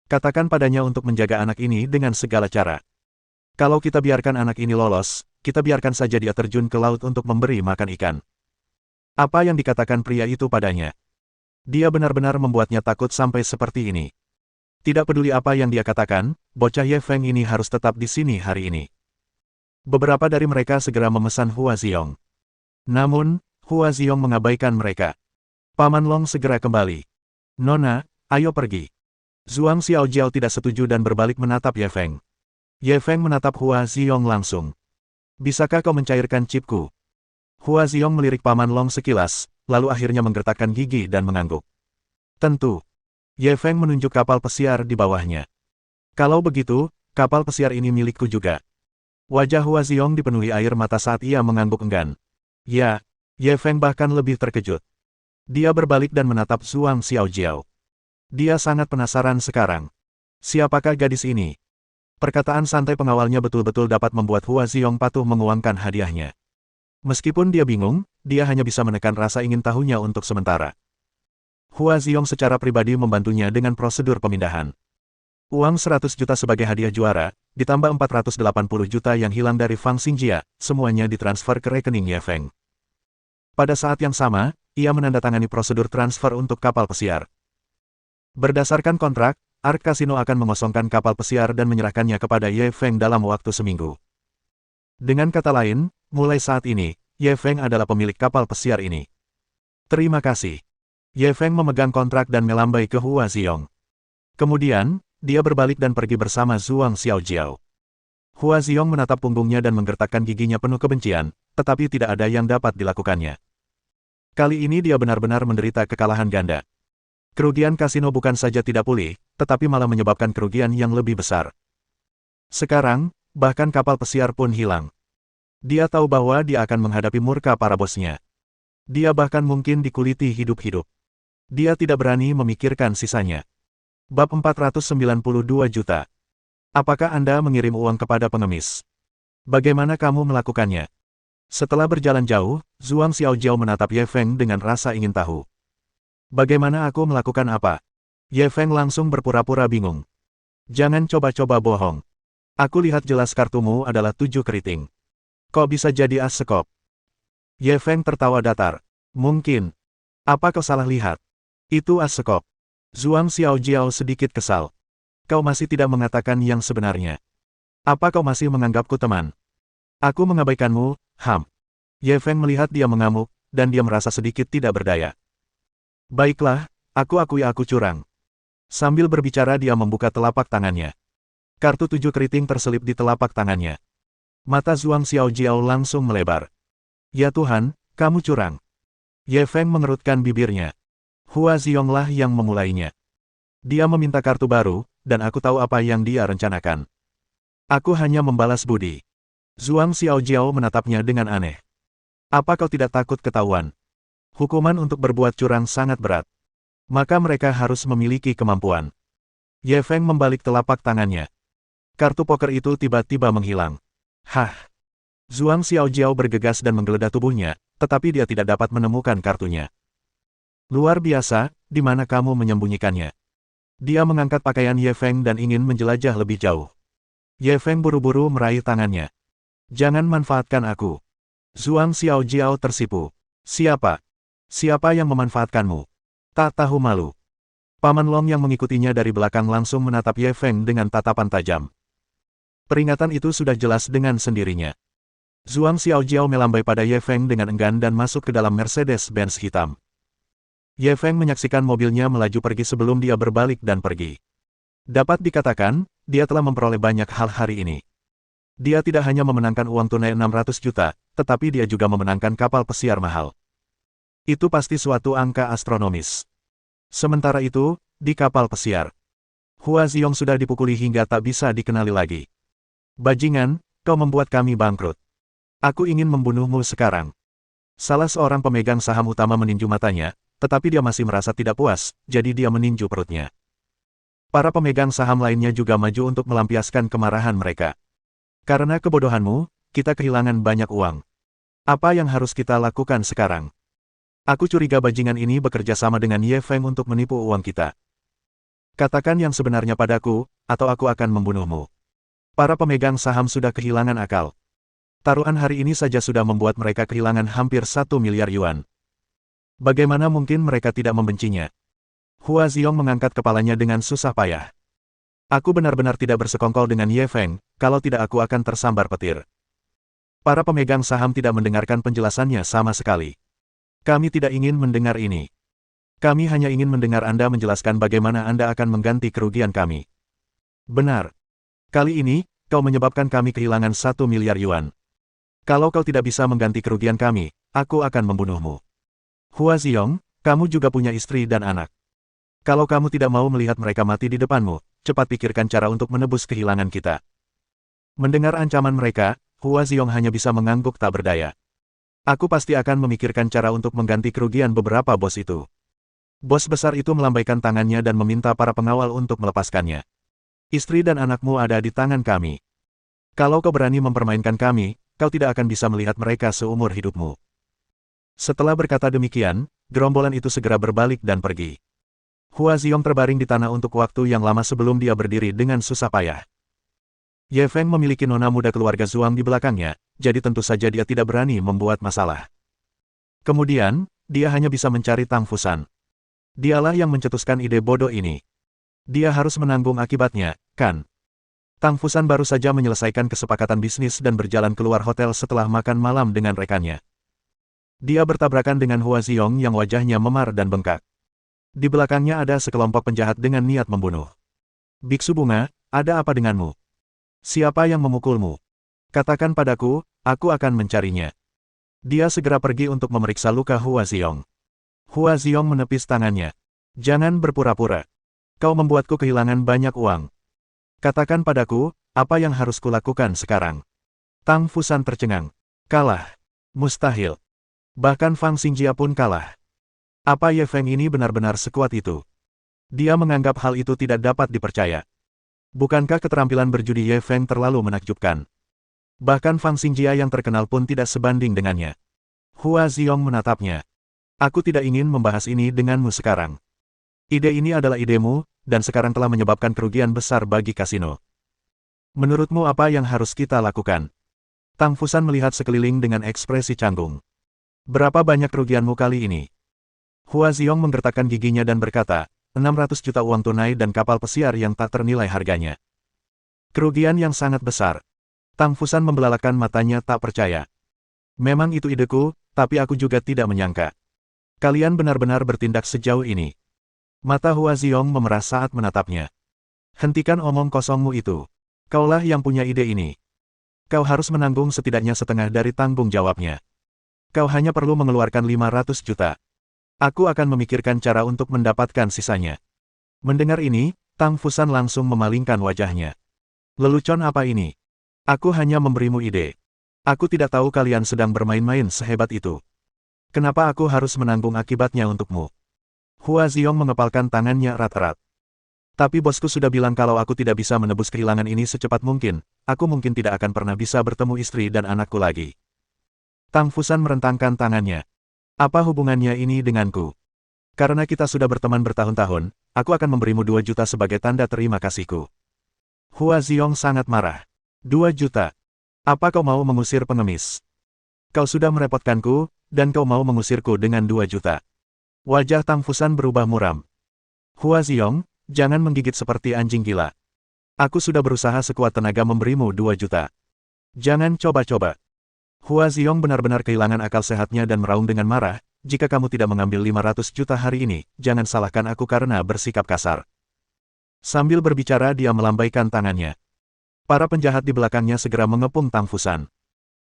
[SPEAKER 1] Katakan padanya untuk menjaga anak ini dengan segala cara. Kalau kita biarkan anak ini lolos, kita biarkan saja dia terjun ke laut untuk memberi makan ikan. Apa yang dikatakan pria itu padanya? Dia benar-benar membuatnya takut sampai seperti ini. Tidak peduli apa yang dia katakan, bocah Ye Feng ini harus tetap di sini hari ini. Beberapa dari mereka segera memesan Hua Xiong. Namun, Hua Xiong mengabaikan mereka. Paman Long segera kembali. Nona, ayo pergi. Zhuang Xiaojiao tidak setuju dan berbalik menatap Ye Feng. Ye Feng menatap Hua Xiong langsung. Bisakah kau mencairkan chipku? Hua Xiong melirik Paman Long sekilas, lalu akhirnya menggertakkan gigi dan mengangguk. Tentu. Ye Feng menunjuk kapal pesiar di bawahnya. Kalau begitu, kapal pesiar ini milikku juga. Wajah Hua Xiong dipenuhi air mata saat ia mengangguk enggan. Ya, Ye Feng bahkan lebih terkejut. Dia berbalik dan menatap Zhuang Xiaojiao. Dia sangat penasaran sekarang. Siapakah gadis ini? Perkataan santai pengawalnya betul-betul dapat membuat Hua Xiong patuh menguangkan hadiahnya. Meskipun dia bingung, dia hanya bisa menekan rasa ingin tahunya untuk sementara. Hua Xiong secara pribadi membantunya dengan prosedur pemindahan. Uang 100 juta sebagai hadiah juara, ditambah 480 juta yang hilang dari Fang Xingjia, semuanya ditransfer ke rekening Ye Feng. Pada saat yang sama, ia menandatangani prosedur transfer untuk kapal pesiar. Berdasarkan kontrak, Ark Kasino akan mengosongkan kapal pesiar dan menyerahkannya kepada Ye Feng dalam waktu seminggu. Dengan kata lain, mulai saat ini, Ye Feng adalah pemilik kapal pesiar ini. Terima kasih. Ye Feng memegang kontrak dan melambai ke Hua Xiong. Kemudian, dia berbalik dan pergi bersama Zhuang Xiaojiao. Hua Xiong menatap punggungnya dan menggertakkan giginya penuh kebencian, tetapi tidak ada yang dapat dilakukannya. Kali ini dia benar-benar menderita kekalahan ganda. Kerugian kasino bukan saja tidak pulih, tetapi malah menyebabkan kerugian yang lebih besar. Sekarang, bahkan kapal pesiar pun hilang. Dia tahu bahwa dia akan menghadapi murka para bosnya. Dia bahkan mungkin dikuliti hidup-hidup. Dia tidak berani memikirkan sisanya. Bab 492 juta. Apakah Anda mengirim uang kepada pengemis? Bagaimana kamu melakukannya? Setelah berjalan jauh, Zhuang Xiaojiao menatap Ye Feng dengan rasa ingin tahu. Bagaimana aku melakukan apa? Ye Feng langsung berpura-pura bingung. Jangan coba-coba bohong. Aku lihat jelas kartumu adalah 7 keriting. Kok bisa jadi as sekop? Ye Feng tertawa datar. Mungkin. Apa kau salah lihat? Itu as sekop. Zhuang Xiaojiao sedikit kesal. Kau masih tidak mengatakan yang sebenarnya. Apa kau masih menganggapku teman? Aku mengabaikanmu, Ham. Ye Feng melihat dia mengamuk, dan dia merasa sedikit tidak berdaya. Baiklah, aku akui aku curang. Sambil berbicara dia membuka telapak tangannya. Kartu 7 keriting terselip di telapak tangannya. Mata Zhuang Xiaojiao langsung melebar. Ya Tuhan, kamu curang. Ye Feng mengerutkan bibirnya. Hua Xiong lah yang memulainya. Dia meminta kartu baru, dan aku tahu apa yang dia rencanakan. Aku hanya membalas budi. Zhuang Xiaojiao menatapnya dengan aneh. Apa kau tidak takut ketahuan? Hukuman untuk berbuat curang sangat berat. Maka mereka harus memiliki kemampuan. Ye Feng membalik telapak tangannya. Kartu poker itu tiba-tiba menghilang. Hah! Zhuang Xiaojiao bergegas dan menggeledah tubuhnya, tetapi dia tidak dapat menemukan kartunya. Luar biasa, di mana kamu menyembunyikannya? Dia mengangkat pakaian Ye Feng dan ingin menjelajah lebih jauh. Ye Feng buru-buru meraih tangannya. Jangan manfaatkan aku. Zhuang Xiaojiao tersipu. Siapa? Siapa yang memanfaatkanmu? Tak tahu malu. Paman Long yang mengikutinya dari belakang langsung menatap Ye Feng dengan tatapan tajam. Peringatan itu sudah jelas dengan sendirinya. Zhuang Xiaojiao melambai pada Ye Feng dengan enggan dan masuk ke dalam Mercedes-Benz hitam. Ye Feng menyaksikan mobilnya melaju pergi sebelum dia berbalik dan pergi. Dapat dikatakan, dia telah memperoleh banyak hal hari ini. Dia tidak hanya memenangkan uang tunai 600 juta, tetapi dia juga memenangkan kapal pesiar mahal. Itu pasti suatu angka astronomis. Sementara itu, di kapal pesiar, Hua Xiong sudah dipukuli hingga tak bisa dikenali lagi. Bajingan, kau membuat kami bangkrut. Aku ingin membunuhmu sekarang. Salah seorang pemegang saham utama meninju matanya, tetapi dia masih merasa tidak puas, jadi dia meninju perutnya. Para pemegang saham lainnya juga maju untuk melampiaskan kemarahan mereka. Karena kebodohanmu, kita kehilangan banyak uang. Apa yang harus kita lakukan sekarang? Aku curiga bajingan ini bekerja sama dengan Ye Feng untuk menipu uang kita. Katakan yang sebenarnya padaku, atau aku akan membunuhmu. Para pemegang saham sudah kehilangan akal. Taruhan hari ini saja sudah membuat mereka kehilangan hampir 1 miliar yuan. Bagaimana mungkin mereka tidak membencinya? Hua Xiong mengangkat kepalanya dengan susah payah. Aku benar-benar tidak bersekongkol dengan Ye Feng, kalau tidak aku akan tersambar petir. Para pemegang saham tidak mendengarkan penjelasannya sama sekali. Kami tidak ingin mendengar ini. Kami hanya ingin mendengar Anda menjelaskan bagaimana Anda akan mengganti kerugian kami. Benar. Kali ini, kau menyebabkan kami kehilangan 1 miliar yuan. Kalau kau tidak bisa mengganti kerugian kami, aku akan membunuhmu. Hua Xiong, kamu juga punya istri dan anak. Kalau kamu tidak mau melihat mereka mati di depanmu, cepat pikirkan cara untuk menebus kehilangan kita. Mendengar ancaman mereka, Hua Xiong hanya bisa mengangguk tak berdaya. Aku pasti akan memikirkan cara untuk mengganti kerugian beberapa bos itu. Bos besar itu melambaikan tangannya dan meminta para pengawal untuk melepaskannya. Istri dan anakmu ada di tangan kami. Kalau kau berani mempermainkan kami, kau tidak akan bisa melihat mereka seumur hidupmu. Setelah berkata demikian, gerombolan itu segera berbalik dan pergi. Hua Xiong terbaring di tanah untuk waktu yang lama sebelum dia berdiri dengan susah payah. Ye Feng memiliki nona muda keluarga Zhuang di belakangnya, jadi tentu saja dia tidak berani membuat masalah. Kemudian, dia hanya bisa mencari Tang Fusan. Dialah yang mencetuskan ide bodoh ini. Dia harus menanggung akibatnya, kan? Tang Fusan baru saja menyelesaikan kesepakatan bisnis dan berjalan keluar hotel setelah makan malam dengan rekannya. Dia bertabrakan dengan Hua Xiong yang wajahnya memar dan bengkak. Di belakangnya ada sekelompok penjahat dengan niat membunuh. Biksu Bunga, ada apa denganmu? Siapa yang memukulmu? Katakan padaku, aku akan mencarinya. Dia segera pergi untuk memeriksa luka Hua Xiong. Hua Xiong menepis tangannya. Jangan berpura-pura. Kau membuatku kehilangan banyak uang. Katakan padaku, apa yang harus kulakukan sekarang? Tang Fusan tercengang. Kalah. Mustahil. Bahkan Fang Xingjia pun kalah. Apa Ye Feng ini benar-benar sekuat itu? Dia menganggap hal itu tidak dapat dipercaya. Bukankah keterampilan berjudi Ye Feng terlalu menakjubkan? Bahkan Fang Xingjia yang terkenal pun tidak sebanding dengannya. Hua Xiong menatapnya. Aku tidak ingin membahas ini denganmu sekarang. Ide ini adalah idemu, dan sekarang telah menyebabkan kerugian besar bagi kasino. Menurutmu apa yang harus kita lakukan? Tang Fusan melihat sekeliling dengan ekspresi canggung. Berapa banyak kerugianmu kali ini? Hua Xiong menggertakkan giginya dan berkata, 600 juta uang tunai dan kapal pesiar yang tak ternilai harganya. Kerugian yang sangat besar. Tang Fusan membelalakan matanya tak percaya. Memang itu ideku, tapi aku juga tidak menyangka. Kalian benar-benar bertindak sejauh ini. Mata Hua Xiong memerah saat menatapnya. Hentikan omong kosongmu itu. Kaulah yang punya ide ini. Kau harus menanggung setidaknya setengah dari tanggung jawabnya. Kau hanya perlu mengeluarkan 500 juta. Aku akan memikirkan cara untuk mendapatkan sisanya. Mendengar ini, Tang Fusan langsung memalingkan wajahnya. Lelucon apa ini? Aku hanya memberimu ide. Aku tidak tahu kalian sedang bermain-main sehebat itu. Kenapa aku harus menanggung akibatnya untukmu? Hua Xiong mengepalkan tangannya erat-erat. Tapi bosku sudah bilang kalau aku tidak bisa menebus kehilangan ini secepat mungkin, aku mungkin tidak akan pernah bisa bertemu istri dan anakku lagi. Tang Fusan merentangkan tangannya. Apa hubungannya ini denganku? Karena kita sudah berteman bertahun-tahun, aku akan memberimu 2 juta sebagai tanda terima kasihku. Hua Xiong sangat marah. 2 juta. Apa kau mau mengusir pengemis? Kau sudah merepotkanku, dan kau mau mengusirku dengan 2 juta. Wajah Tang Fusan berubah muram. Hua Xiong, jangan menggigit seperti anjing gila. Aku sudah berusaha sekuat tenaga memberimu 2 juta. Jangan coba-coba. Hua Xiong benar-benar kehilangan akal sehatnya dan meraung dengan marah, jika kamu tidak mengambil 500 juta hari ini, jangan salahkan aku karena bersikap kasar. Sambil berbicara dia melambaikan tangannya. Para penjahat di belakangnya segera mengepung Tang Fusan.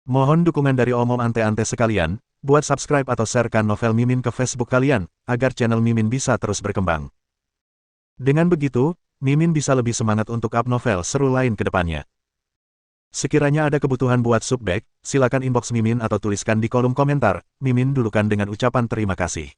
[SPEAKER 1] Mohon dukungan dari omom ante-ante sekalian, buat subscribe atau sharekan novel Mimin ke Facebook kalian, agar channel Mimin bisa terus berkembang. Dengan begitu, Mimin bisa lebih semangat untuk up novel seru lain ke depannya. Sekiranya ada kebutuhan buat subback, silakan inbox Mimin atau tuliskan di kolom komentar, Mimin dulukan dengan ucapan terima kasih.